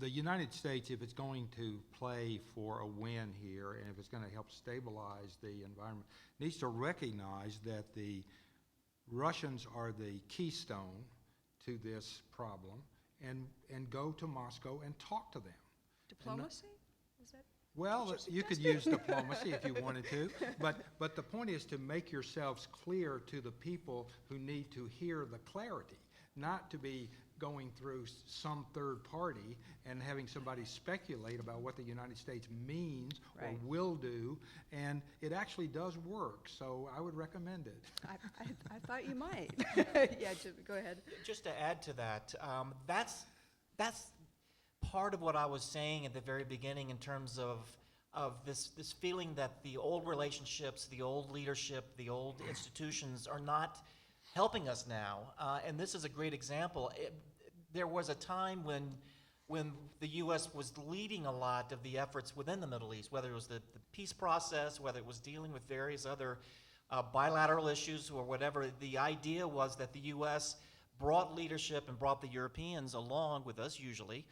the United States, if it's going to play for a win here, and if it's going to help stabilize the environment, needs to recognize that the Russians are the keystone to this problem, and go to Moscow and talk to them. Diplomacy? Is that? Well, you could use diplomacy if you wanted to, but the point is to make yourselves clear to the people who need to hear the clarity, not to be going through some third party and having somebody speculate about what the United States means or will do, and it actually does work, so I would recommend it. I thought you might. Yeah, Jim, go ahead. Just to add to that, that's part of what I was saying at the very beginning in terms of this feeling that the old relationships, the old leadership, the old institutions are not helping us now. And this is a great example. There was a time when the U.S. was leading a lot of the efforts within the Middle East, whether it was the peace process, whether it was dealing with various other bilateral issues or whatever. The idea was that the U.S. brought leadership and brought the Europeans along with us, usually,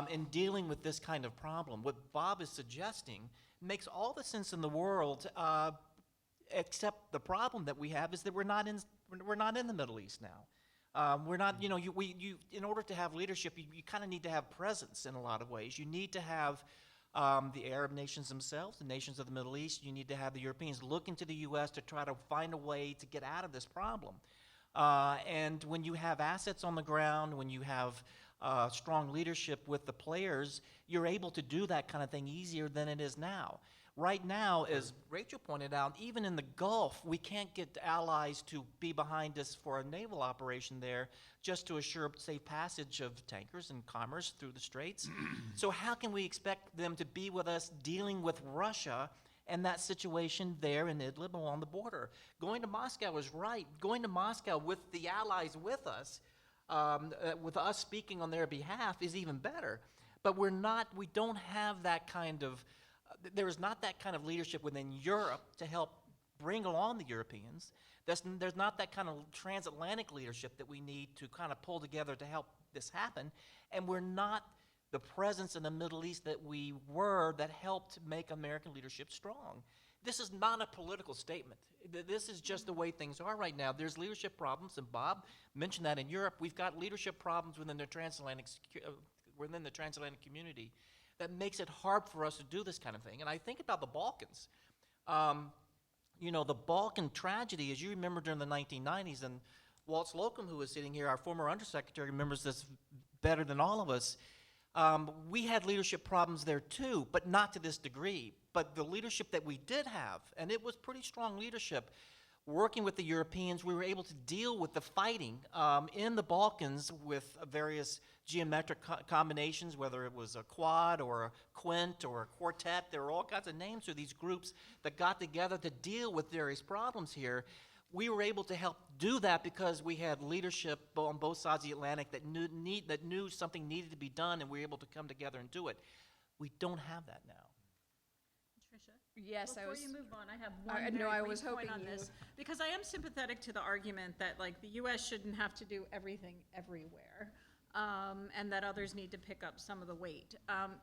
in dealing with this kind of problem. What Bob is suggesting makes all the sense in the world, except the problem that we have is that we're not in the Middle East now. We're not, you know, in order to have leadership, you kind of need to have presence in a lot of ways. You need to have the Arab nations themselves, the nations of the Middle East. You need to have the Europeans look into the U.S. to try to find a way to get out of this problem. And when you have assets on the ground, when you have strong leadership with the players, you're able to do that kind of thing easier than it is now. Right now, as Rachel pointed out, even in the Gulf, we can't get allies to be behind us for a naval operation there just to assure safe passage of tankers and commerce through the straits. So how can we expect them to be with us dealing with Russia and that situation there in Idlib along the border? Going to Moscow is right. Going to Moscow with the allies with us speaking on their behalf is even better. But we don't have that kind of, there is not that kind of leadership within Europe to help bring along the Europeans. There's not that kind of transatlantic leadership that we need to kind of pull together to help this happen. And we're not the presence in the Middle East that we were that helped make American leadership strong. This is not a political statement. This is just the way things are right now. There's leadership problems, and Bob mentioned that in Europe. We've got leadership problems within the transatlantic community that makes it hard for us to do this kind of thing. And I think about the Balkans. You know, the Balkan tragedy, as you remember during the 1990s, and Walt Slocum, who is sitting here, our former undersecretary, remembers this better than all of us. We had leadership problems there too, but not to this degree. But the leadership that we did have, and it was pretty strong leadership, working with the Europeans, we were able to deal with the fighting in the Balkans with various geometric combinations, whether it was a quad or a quint or a quartet. There were all kinds of names for these groups that got together to deal with various problems here. We were able to help do that because we had leadership on both sides of the Atlantic that knew something needed to be done, and we were able to come together and do it. We don't have that now. Trisha? Yes, Before you move on, I have one I very know, I brief was point hoping on you this, because I am sympathetic to the argument that, like, the U.S. shouldn't have to do everything everywhere, and that others need to pick up some of the weight.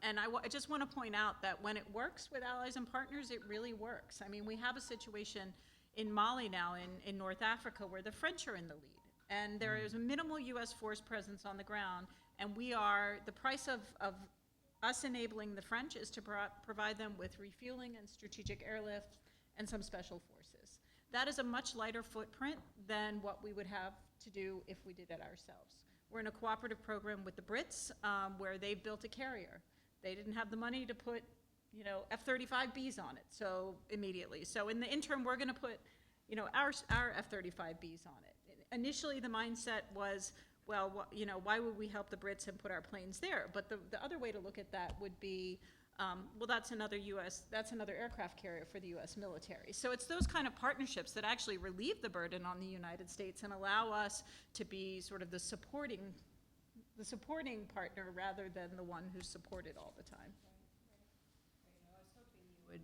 And I just want to point out that when it works with allies and partners, it really works. I mean, we have a situation in Mali now, in North Africa, where the French are in the lead. And there is a minimal U.S. force presence on the ground, and the price of us enabling the French is to provide them with refueling and strategic airlift and some special forces. That is a much lighter footprint than what we would have to do if we did it ourselves. We're in a cooperative program with the Brits where they've built a carrier. They didn't have the money to put, you know, F-35Bs on it, so immediately. So in the interim, we're going to put, you know, our F-35Bs on it. Initially, the mindset was well, why would we help the Brits and put our planes there? But the other way to look at that would be, well, that's another aircraft carrier for the US military. So it's those kind of partnerships that actually relieve the burden on the United States and allow us to be sort of the supporting partner rather than the one who's supported all the time. I was hoping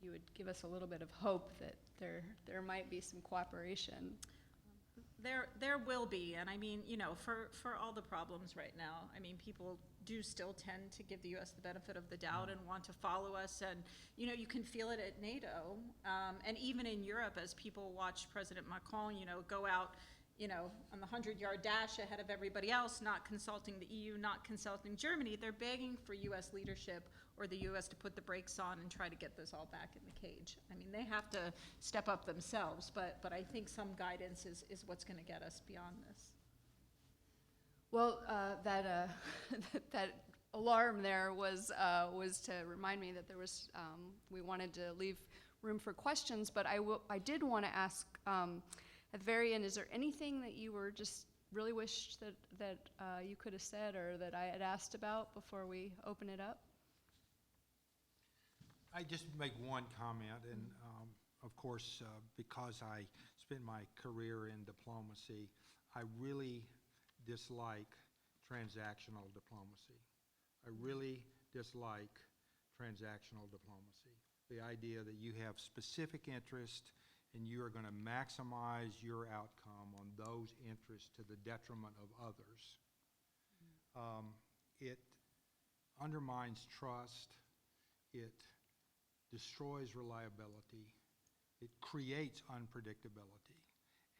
you would give us a little bit of hope that there might be some cooperation. There will be, and I mean, for all the problems right now, I mean, people do still tend to give the U.S. the benefit of the doubt and want to follow us, and, you can feel it at NATO, and even in Europe as people watch President Macron, go out, on the 100-yard dash ahead of everybody else, not consulting the EU, not consulting Germany. They're begging for U.S. leadership or the U.S. to put the brakes on and try to get this all back in the cage. I mean, they have to step up themselves, but I think some guidance is what's going to get us beyond this. Well, that alarm there was to remind me that there was, we wanted to leave room for questions, but I did want to ask, at the very end, is there anything that you were just really wished that you could have said or that I had asked about before we open it up? I just make one comment, and of course, because I spent my career in diplomacy, I really dislike transactional diplomacy. I really dislike transactional diplomacy. The idea that you have specific interest and you are going to maximize your outcome on those interests to the detriment of others. It undermines trust. It destroys reliability. It creates unpredictability.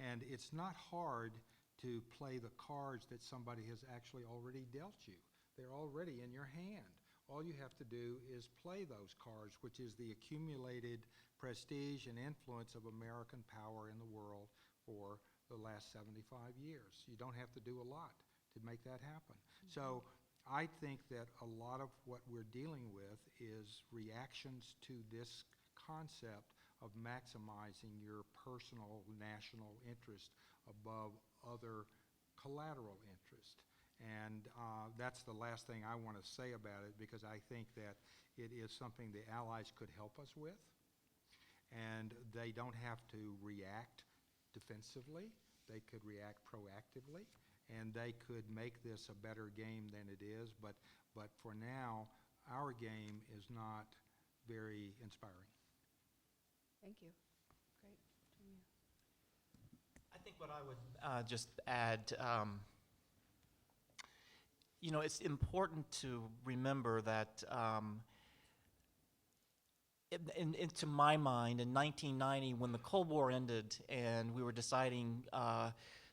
And it's not hard to play the cards that somebody has actually already dealt you. They're already in your hand. All you have to do is play those cards, which is the accumulated prestige and influence of American power in the world for the last 75 years. You don't have to do a lot to make that happen. So I think that a lot of what we're dealing with is reactions to this concept of maximizing your personal national interest above other collateral interest. And that's the last thing I want to say about it, because I think that it is something the Allies could help us with, and they don't have to react defensively. They could react proactively, and they could make this a better game than it is, but for now, our game is not very inspiring. Thank you. Great. I think what I would just add, it's important to remember that, to my mind, in 1990, when the Cold War ended and we were deciding,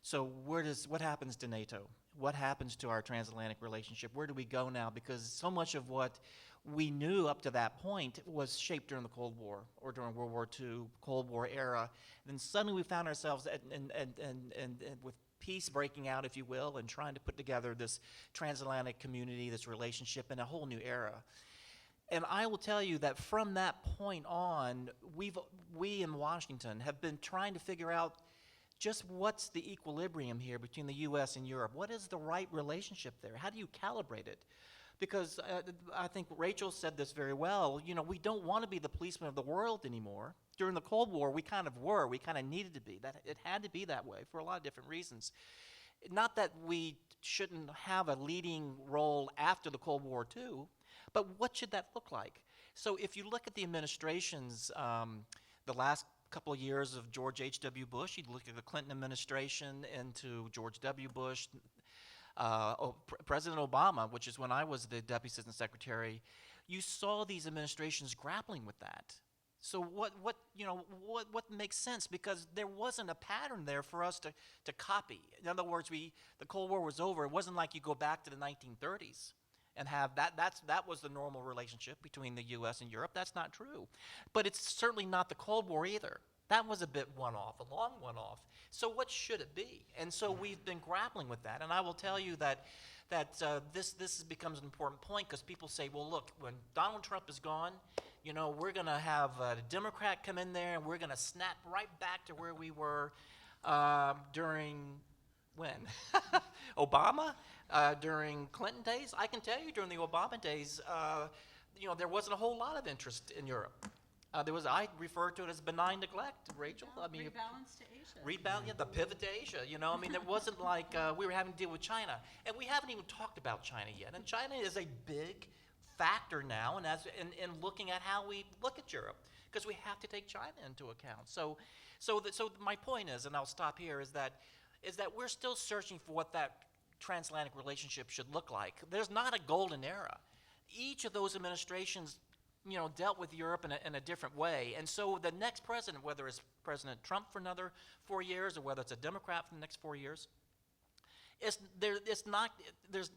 so what happens to NATO? What happens to our transatlantic relationship? Where do we go now? Because so much of what we knew up to that point was shaped during the Cold War or during World War II, Cold War era. And then suddenly we found ourselves with peace breaking out, if you will, and trying to put together this transatlantic community, this relationship in a whole new era. And I will tell you that from that point on, we in Washington have been trying to figure out just what's the equilibrium here between the U.S. and Europe. What is the right relationship there? How do you calibrate it? Because I think Rachel said this very well. We don't want to be the policeman of the world anymore. During the Cold War, we kind of were. We kind of needed to be. That it had to be that way for a lot of different reasons. Not that we shouldn't have a leading role after the Cold War too, but what should that look like? So if you look at the administrations, the last couple of years of George H.W. Bush, you look at the Clinton administration into George W. Bush, President Obama, which is when I was the Deputy Assistant Secretary, you saw these administrations grappling with that. So what makes sense? Because there wasn't a pattern there for us to copy. In other words, the Cold War was over. It wasn't like you go back to the 1930s and have that was the normal relationship between the U.S. and Europe. That's not true. But it's certainly not the Cold War either. That was a bit one-off, a long one-off. So what should it be? And so we've been grappling with that. And I will tell you that this becomes an important point, because people say, well, look, when Donald Trump is gone, we're going to have a Democrat come in there and we're going to snap right back to where we were during when? Obama, during Clinton days. I can tell you during the Obama days, there wasn't a whole lot of interest in Europe. I refer to it as benign neglect, Rachel. I mean, Rebalance to Asia. rebound, yeah, the pivot to Asia. There wasn't like we were having to deal with China, and we haven't even talked about China yet. And China is a big factor now, and in looking at how we look at Europe, because we have to take China into account. So my point is, and I'll stop here, is that we're still searching for what that transatlantic relationship should look like. There's not a golden era. Each of those administrations dealt with Europe in a different way. And so the next president, whether it's President Trump for another 4 years or whether it's a Democrat for the next 4 years,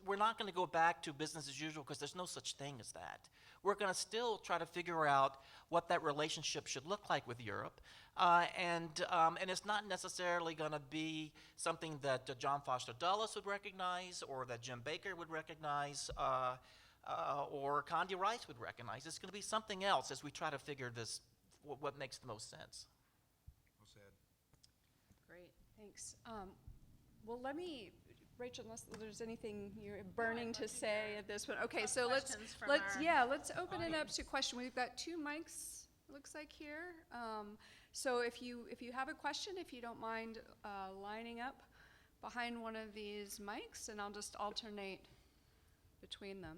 we're not going to go back to business as usual, because there's no such thing as that. We're going to still try to figure out what that relationship should look like with Europe. And it's not necessarily going to be something that John Foster Dulles would recognize, or that Jim Baker would recognize, or Condi Rice would recognize. It's going to be something else as we try to figure this, what makes the most sense. Well said. Great, thanks. Well, Rachel, unless there's anything you're burning to say at this point. Okay, so let's open it up to question. We've got 2 mics, looks like here. So if you have a question, if you don't mind lining up behind one of these mics, and I'll just alternate between them.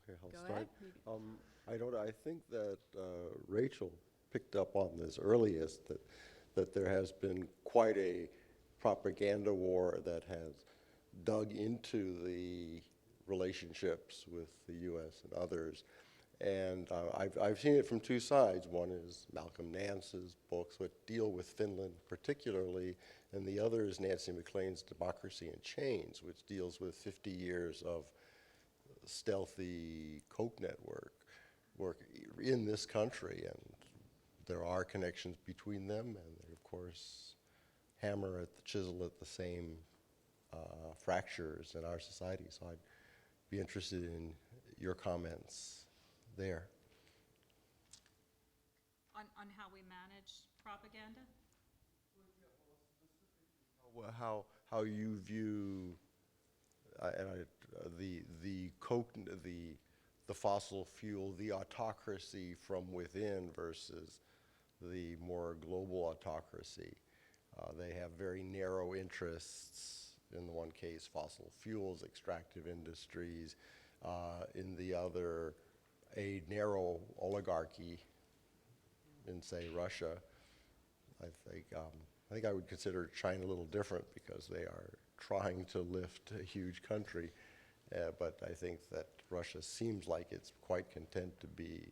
Okay, I'll Go start. ahead. I think that Rachel picked up on this earliest, that there has been quite a propaganda war that has dug into the relationships with the U.S. and others. And I've seen it from 2 sides. One is Malcolm Nance's books, which deal with Finland particularly, and the other is Nancy MacLean's Democracy in Chains, which deals with 50 years of stealthy Coke network work in this country, and there are connections between them, and they, of course, hammer at the chisel at the same fractures in our society. So I'd be interested in your comments there. On how we manage propaganda? How you view the Coke, the fossil fuel, the autocracy from within versus the more global autocracy. They have very narrow interests. In the one case, fossil fuels, extractive industries. In the other, a narrow oligarchy in, say, Russia. I think I would consider China a little different, because they are trying to lift a huge country. But I think that Russia seems like it's quite content to be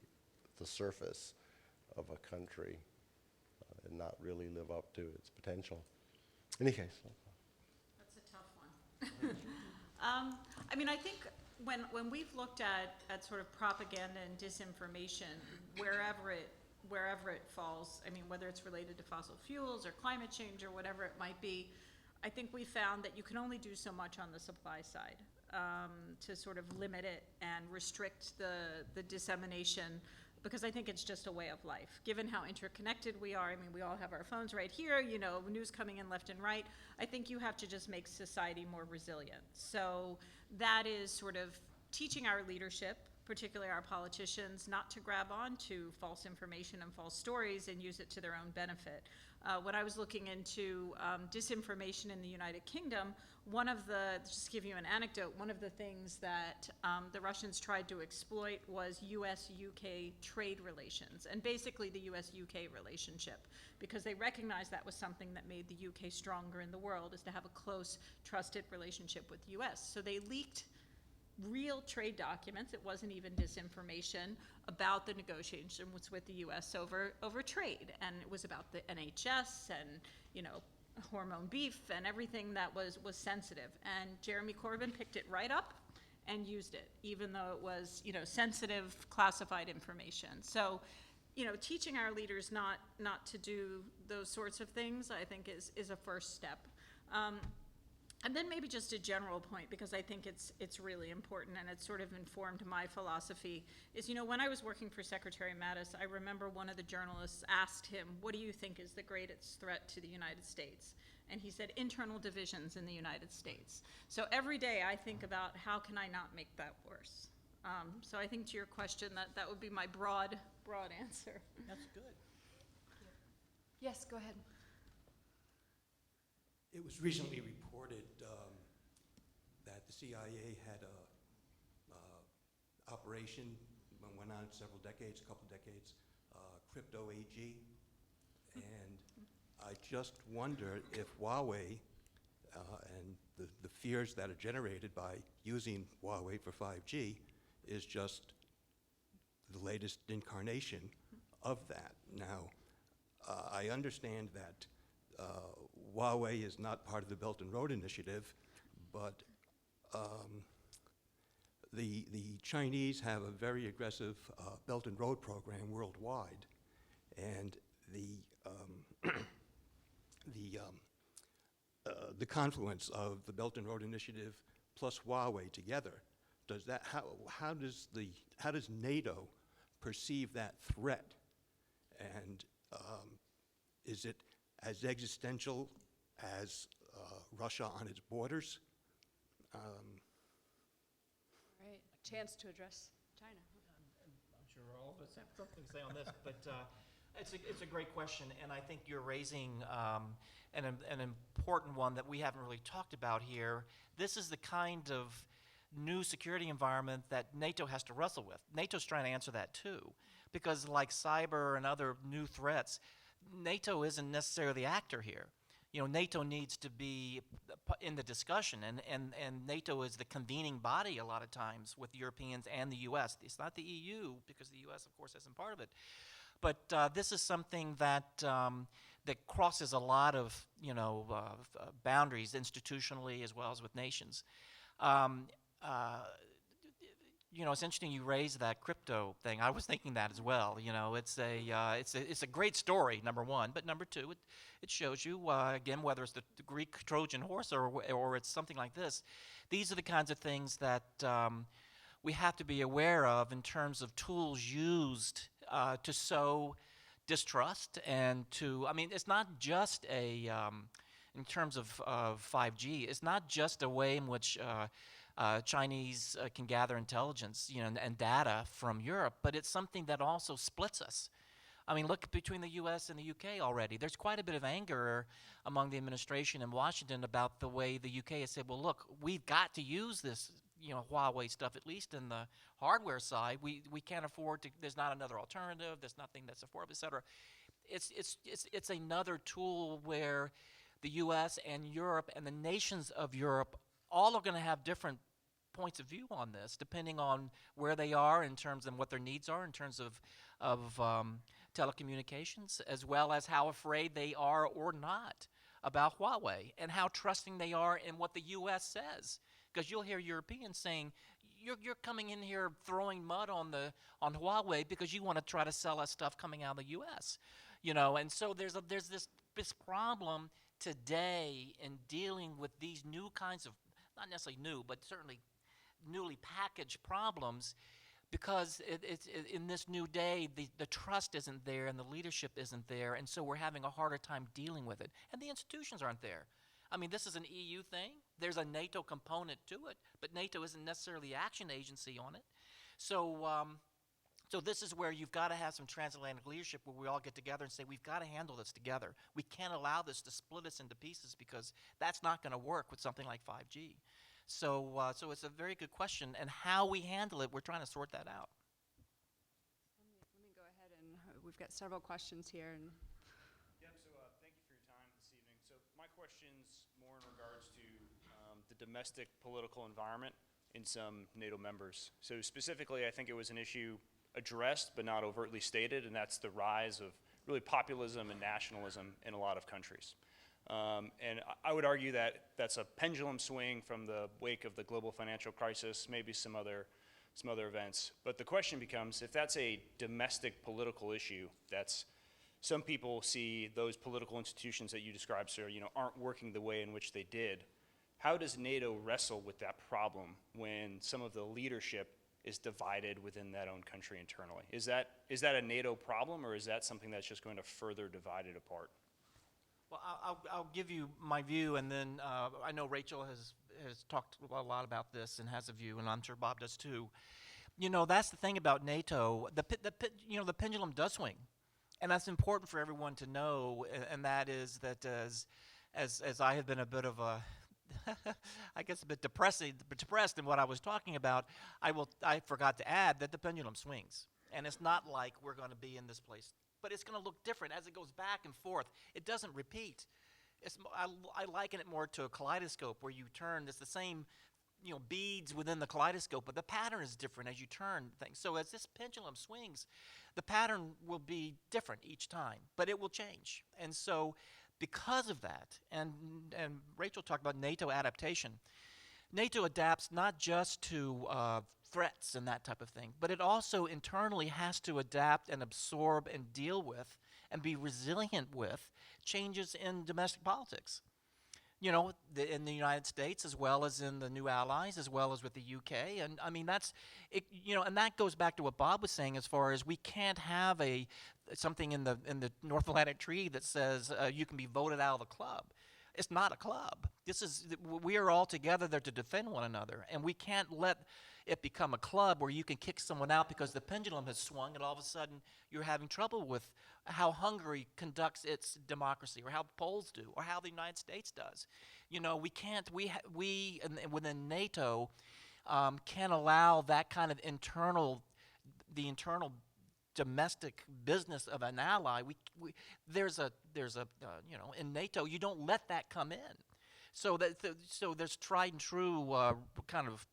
the surface of a country and not really live up to its potential. In any case. That's a tough one. I think when we've looked at sort of propaganda and disinformation, wherever it falls, whether it's related to fossil fuels or climate change or whatever it might be, I think we found that you can only do so much on the supply side to sort of limit it and restrict the dissemination, because I think it's just a way of life. Given how interconnected we are, we all have our phones right here, news coming in left and right. I think you have to just make society more resilient. So that is sort of teaching our leadership, particularly our politicians, not to grab onto false information and false stories and use it to their own benefit. When I was looking into disinformation in the United Kingdom, just to give you an anecdote, one of the things that the Russians tried to exploit was US-UK trade relations, and basically the US-UK relationship, because they recognized that was something that made the UK stronger in the world, is to have a close, trusted relationship with the US. So they leaked real trade documents, it wasn't even disinformation, about the negotiations with the US over trade. And it was about the NHS and, hormone beef and everything that was sensitive. And Jeremy Corbyn picked it right up and used it, even though it was, sensitive, classified information. So, teaching our leaders not to do those sorts of things, I think is a first step. And then maybe just a general point, because I think it's really important and it's sort of informed my philosophy, is, when I was working for Secretary Mattis, I remember one of the journalists asked him, what do you think is the greatest threat to the United States? And he said, internal divisions in the United States. So every day I think about how can I not make that worse? So I think to your question, that would be my broad answer. That's good. Yes, go ahead. It was recently reported that the CIA had a operation, went on several decades, a couple decades, Crypto AG, and I just wonder if Huawei and the fears that are generated by using Huawei for 5G is just the latest incarnation of that. Now, I understand that Huawei is not part of the Belt and Road Initiative, but the Chinese have a very aggressive Belt and Road program worldwide, and the confluence of the Belt and Road Initiative plus Huawei together, how does NATO perceive that threat, and is it as existential as Russia on its borders? Right, a chance to address China. I'm sure all of us have something to say on this, but it's a great question, and I think you're raising an important one that we haven't really talked about here. This is the kind of new security environment that NATO has to wrestle with. NATO's trying to answer that too, because like cyber and other new threats, NATO isn't necessarily the actor here. NATO needs to be in the discussion, and NATO is the convening body a lot of times with Europeans and the U.S. It's not the EU, because the U.S., of course, isn't part of it. But this is something that that crosses a lot of boundaries institutionally as well as with nations. It's interesting you raised that crypto thing. I was thinking that as well. It's a great story, number one, but number two, it shows you again, whether it's the Greek Trojan horse or it's something like this. These are the kinds of things that we have to be aware of in terms of tools used to sow distrust and to. I mean, it's not just in terms of 5G. It's not just a way in which Chinese can gather intelligence, and data from Europe, but it's something that also splits us. I mean, look between the U.S. and the U.K. already. There's quite a bit of anger among the administration in Washington about the way the U.K. has said, well, look, we've got to use this, Huawei stuff, at least in the hardware side. We can't afford to, there's not another alternative, there's nothing that's affordable, et cetera. It's another tool where the U.S. and Europe and the nations of Europe all are going to have different points of view on this, depending on where they are in terms of what their needs are in terms of telecommunications, as well as how afraid they are or not about Huawei, and how trusting they are in what the U.S. says. Because you'll hear Europeans saying, "You're coming in here throwing mud on Huawei because you want to try to sell us stuff coming out of the U.S." And so there's this problem today in dealing with these new kinds of, not necessarily new, but certainly newly packaged problems, because it's in this new day, the trust isn't there and the leadership isn't there, and so we're having a harder time dealing with it. And the institutions aren't there. I mean, this is an EU thing. There's a NATO component to it, but NATO isn't necessarily the action agency on it. So this is where you've got to have some transatlantic leadership where we all get together and say, we've got to handle this together. We can't allow this to split us into pieces, because that's not going to work with something like 5G. So it's a very good question, and how we handle it, we're trying to sort that out. Let me go ahead, and we've got several questions here. Yep, so thank you for your time this evening. So my question's more in regards to the domestic political environment in some NATO members. So specifically, I think it was an issue addressed but not overtly stated, and that's the rise of really populism and nationalism in a lot of countries. And I would argue that that's a pendulum swing from the wake of the global financial crisis, maybe some other events. But the question becomes, if that's a domestic political issue, that's some people see those political institutions that you described, sir, aren't working the way in which they did. how does NATO wrestle with that problem when some of the leadership is divided within that own country internally? Is that a NATO problem, or is that something that's just going to further divide it apart? Well, I'll give you my view, and then I know Rachel has talked a lot about this and has a view, and I'm sure Bob does too. You know, that's the thing about NATO. The pendulum does swing, and that's important for everyone to know. And that is that as I have been a bit of a I guess a bit depressed in what I was talking about, I forgot to add that the pendulum swings, and it's not like we're going to be in this place, but it's going to look different as it goes back and forth. It doesn't repeat. I liken it more to a kaleidoscope where you turn. It's the same, beads within the kaleidoscope, but the pattern is different as you turn things. So as this pendulum swings, the pattern will be different each time, but it will change. And so because of that, and Rachel talked about NATO adaptation, NATO adapts not just to threats and that type of thing, but it also internally has to adapt and absorb and deal with and be resilient with changes in domestic politics. In the United States, as well as in the new allies, as well as with the UK. And I mean, that's, and that goes back to what Bob was saying as far as we can't have something in the North Atlantic Treaty that says you can be voted out of the club. It's not a club. We are all together there to defend one another, and we can't let it become a club where you can kick someone out because the pendulum has swung and all of a sudden you're having trouble with how Hungary conducts its democracy, or how the Poles do, or how the United States does. We can't, within NATO, can't allow that kind of internal domestic business of an ally. In NATO, you don't let that come in. So there's tried and true kind of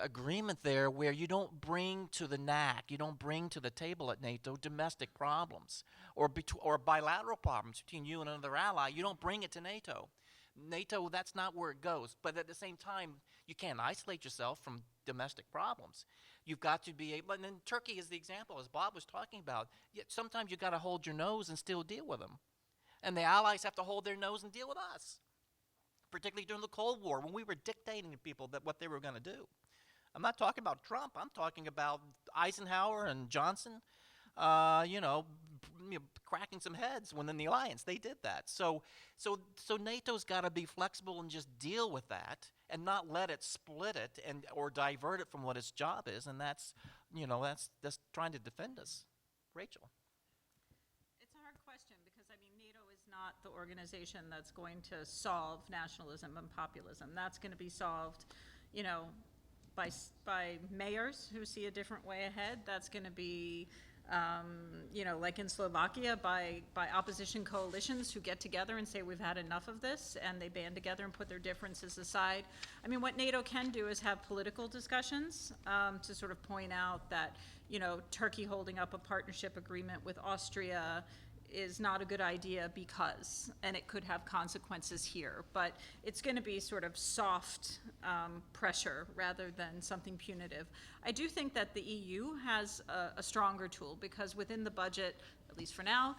agreement there where you don't bring to the NAC, you don't bring to the table at NATO domestic problems or bilateral problems between you and another ally. You don't bring it to NATO. NATO, that's not where it goes. But at the same time, you can't isolate yourself from domestic problems. You've got to be able, and then Turkey is the example, as Bob was talking about. Yet sometimes you've got to hold your nose and still deal with them. And the allies have to hold their nose and deal with us, particularly during the Cold War when we were dictating to people what they were going to do. I'm not talking about Trump. I'm talking about Eisenhower and Johnson, cracking some heads within the alliance. They did that. So NATO's got to be flexible and just deal with that and not let it split it or divert it from what its job is. And that's trying to defend us. Rachel. It's a hard question because, NATO is not the organization that's going to solve nationalism and populism. That's going to be solved, by mayors who see a different way ahead. That's going to be, like in Slovakia, by opposition coalitions who get together and say we've had enough of this, and they band together and put their differences aside. What NATO can do is have political discussions to sort of point out that, Turkey holding up a partnership agreement with Austria is not a good idea because, and it could have consequences here, but it's going to be sort of soft pressure rather than something punitive. I do think that the EU has a stronger tool because within the budget, at least for now,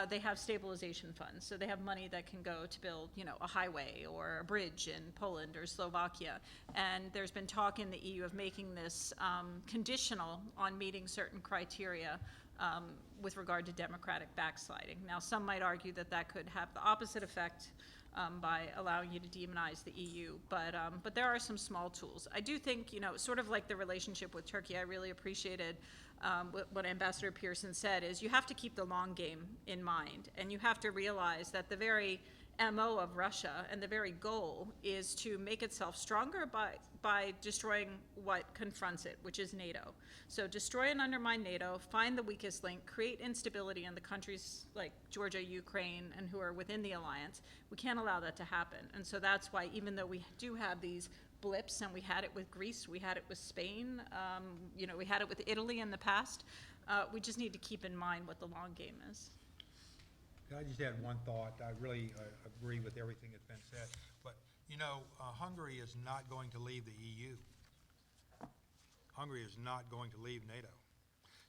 they have stabilization funds. So they have money that can go to build, a highway or a bridge in Poland or Slovakia. And there's been talk in the EU of making this conditional on meeting certain criteria with regard to democratic backsliding. Now, some might argue that that could have the opposite effect by allowing you to demonize the EU, but there are some small tools. I do think, sort of like the relationship with Turkey, I really appreciated what Ambassador Pearson said, is you have to keep the long game in mind, and you have to realize that the very MO of Russia and the very goal is to make itself stronger by destroying what confronts it, which is NATO. So destroy and undermine NATO, find the weakest link, create instability in the countries like Georgia, Ukraine, and who are within the alliance. We can't allow that to happen. And so that's why, even though we do have these blips, and we had it with Greece, we had it with Spain, we had it with Italy in the past, we just need to keep in mind what the long game is. I just had one thought. I really agree with everything that's been said. But, Hungary is not going to leave the EU. Hungary is not going to leave NATO.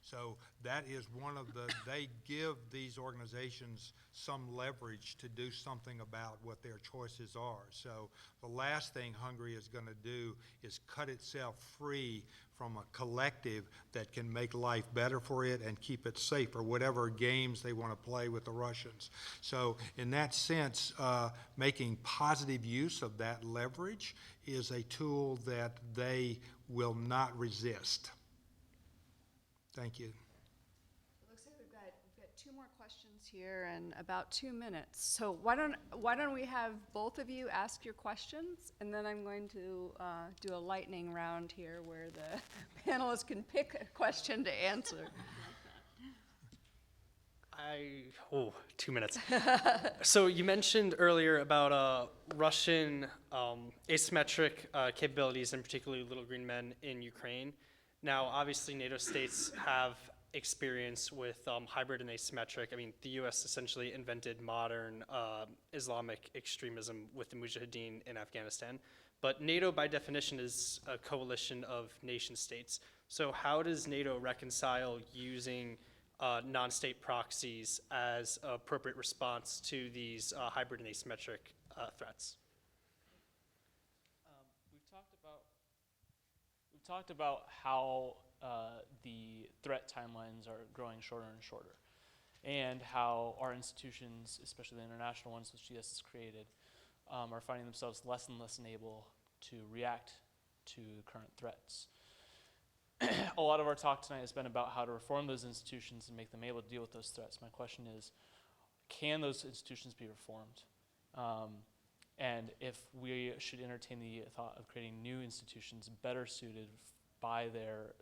So that is one of they give these organizations some leverage to do something about what their choices are. So the last thing Hungary is going to do is cut itself free from a collective that can make life better for it and keep it safe, or whatever games they want to play with the Russians. So in that sense, making positive use of that leverage is a tool that they will not resist. Thank you. It looks like we've got 2 more questions here in about 2 minutes. So why don't we have both of you ask your questions, and then I'm going to do a lightning round here where the panelists can pick a question to answer. 2 minutes. So you mentioned earlier about Russian asymmetric capabilities, and particularly little green men in Ukraine. Now, obviously, NATO states have experience with hybrid and asymmetric. I mean, the U.S. essentially invented modern Islamic extremism with the Mujahideen in Afghanistan. But NATO, by definition, is a coalition of nation states. So how does NATO reconcile using non-state proxies as an appropriate response to these hybrid and asymmetric threats? We've talked about how the threat timelines are growing shorter and shorter, and how our institutions, especially the international ones which TISS has created, are finding themselves less and less able to react to current threats. A lot of our talk tonight has been about how to reform those institutions and make them able to deal with those threats. My question is, can those institutions be reformed? And if we should entertain the thought of creating new institutions better suited by the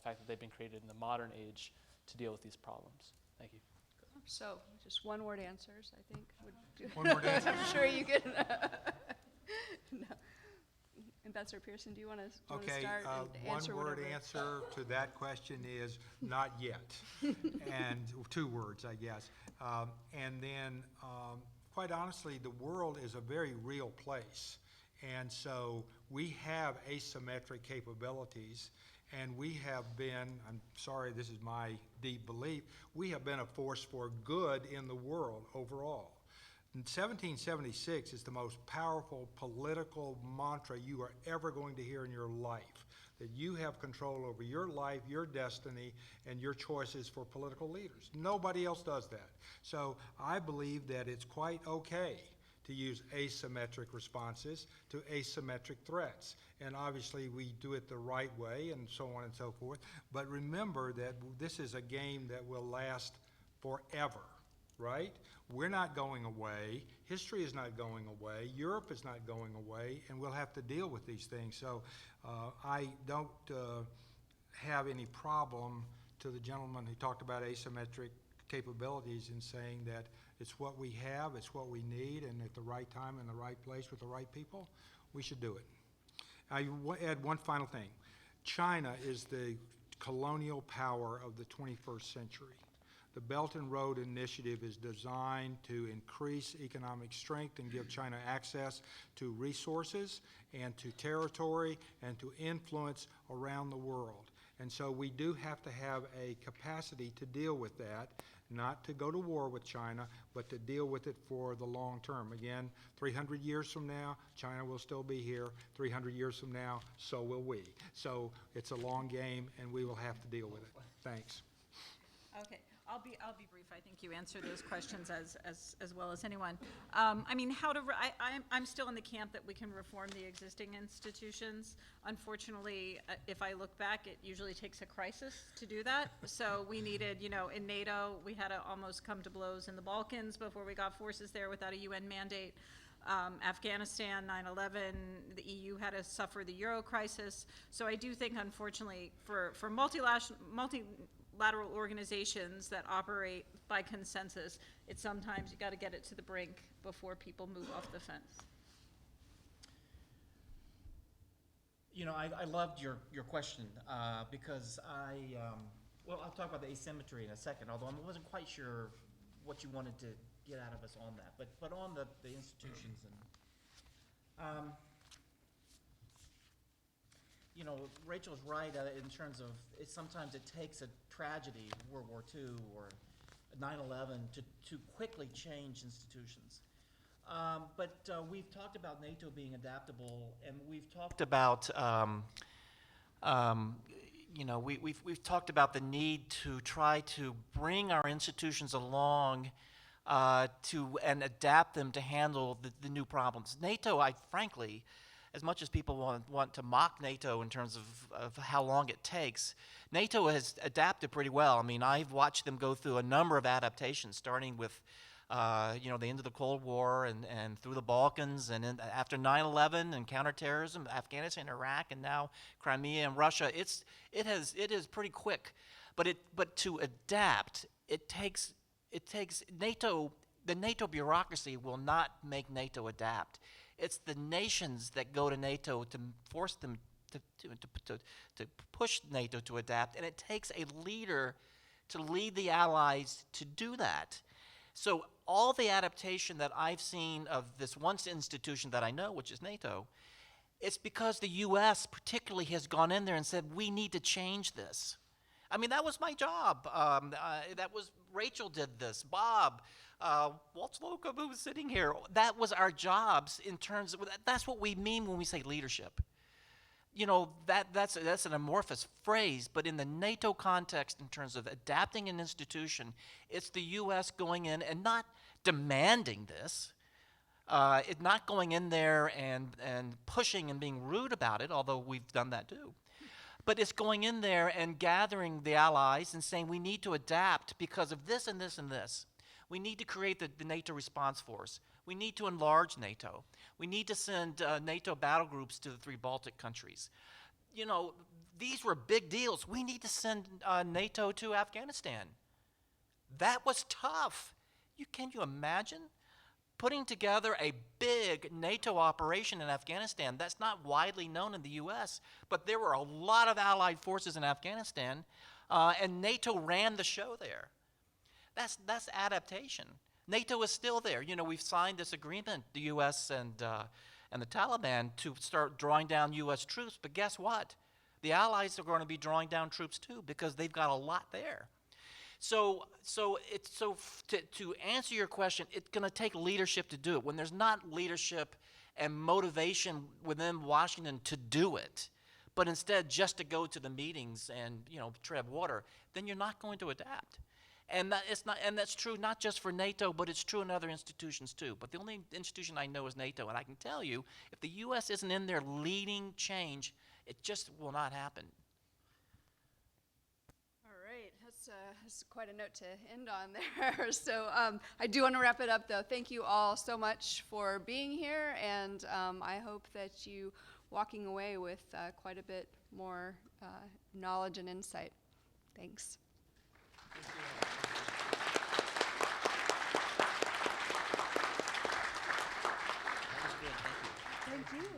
fact that they've been created in the modern age to deal with these problems. Thank you. So just one-word answers, I think. One-word answer. I'm sure you can. No. Ambassador Pearson, do you want to start and answer one-word whatever? answer to that question is not yet, and 2 words, I guess. And then, quite honestly, the world is a very real place, and so we have asymmetric capabilities, and we have been, I'm sorry, this is my deep belief, we have been a force for good in the world overall. 1776 is the most powerful political mantra you are ever going to hear in your life, that you have control over your life, your destiny, and your choices for political leaders. Nobody else does that. So I believe that it's quite okay to use asymmetric responses to asymmetric threats. And obviously we do it the right way and so on and so forth. But remember that this is a game that will last forever, right? We're not going away. History is not going away. Europe is not going away, and we'll have to deal with these things. So I don't have any problem to the gentleman who talked about asymmetric capabilities in saying that it's what we have, it's what we need, and at the right time, in the right place, with the right people, we should do it. I add one final thing. China is the colonial power of the 21st century. The Belt and Road Initiative is designed to increase economic strength and give China access to resources and to territory and to influence around the world. And so we do have to have a capacity to deal with that, not to go to war with China, but to deal with it for the long term. Again, 300 years from now, China will still be here. 300 years from now, so will we. So it's a long game, and we will have to deal with it. Thanks. Okay, I'll be brief. I think you answered those questions as well as anyone. I mean, I'm still in the camp that we can reform the existing institutions. Unfortunately, if I look back, it usually takes a crisis to do that. So we needed, in NATO, we had to almost come to blows in the Balkans before we got forces there without a UN mandate. Afghanistan, 9/11, the EU had to suffer the Euro crisis. So I do think, unfortunately, for multilateral organizations that operate by consensus, it's sometimes you got to get it to the brink before people move off the fence. I loved your question because I'll talk about the asymmetry in a second, although I wasn't quite sure what you wanted to get out of us on that. But on the institutions, and you know, Rachel's right in terms of sometimes it takes a tragedy, World War II or 9/11, to quickly change institutions. But we've talked about NATO being adaptable, and we've talked about, you know, we've talked about the need to try to bring our institutions along and adapt them to handle the new problems. NATO, frankly, as much as people want to mock NATO in terms of how long it takes, NATO has adapted pretty well. I mean, I've watched them go through a number of adaptations, starting with you know, the end of the Cold War and through the Balkans, and after 9/11 and counterterrorism, Afghanistan, Iraq, and now Crimea and Russia. It is pretty quick, but to adapt, it takes NATO. The NATO bureaucracy will not make NATO adapt. It's the nations that go to NATO to force them to push NATO to adapt, and it takes a leader to lead the allies to do that. So all the adaptation that I've seen of this one institution that I know, which is NATO, it's because the U.S. particularly has gone in there and said, we need to change this. I mean, that was my job. That was, Rachel did this, Bob, Walt Slocum, who was sitting here. That was our jobs in terms of, that's what we mean when we say leadership. You know, that's an amorphous phrase, but in the NATO context, in terms of adapting an institution, it's the U.S. going in and not demanding this. It's not going in there and pushing and being rude about it, although we've done that too. But it's going in there and gathering the allies and saying we need to adapt because of this and this and this. We need to create the NATO response force. We need to enlarge NATO. We need to send NATO battle groups to the 3 Baltic countries. You know, these were big deals. We need to send NATO to Afghanistan. That was tough. Can you imagine putting together a big NATO operation in Afghanistan? That's not widely known in the U.S., but there were a lot of allied forces in Afghanistan, and NATO ran the show there. That's adaptation. NATO is still there. You know, we've signed this agreement, the U.S. and the Taliban, to start drawing down U.S. troops. But guess what? The allies are going to be drawing down troops too because they've got a lot there. So to answer your question, it's going to take leadership to do it. When there's not leadership and motivation within Washington to do it, but instead just to go to the meetings and, you know, tread water, then you're not going to adapt. And that's true not just for NATO, but it's true in other institutions too. But the only institution I know is NATO, and I can tell you, if the U.S. isn't in there leading change, it just will not happen. All right, that's quite a note to end on there. So I do want to wrap it up, though. Thank you all so much for being here, and I hope that you walking away with quite a bit more knowledge and insight. Thanks. That was good, thank you. Thank you.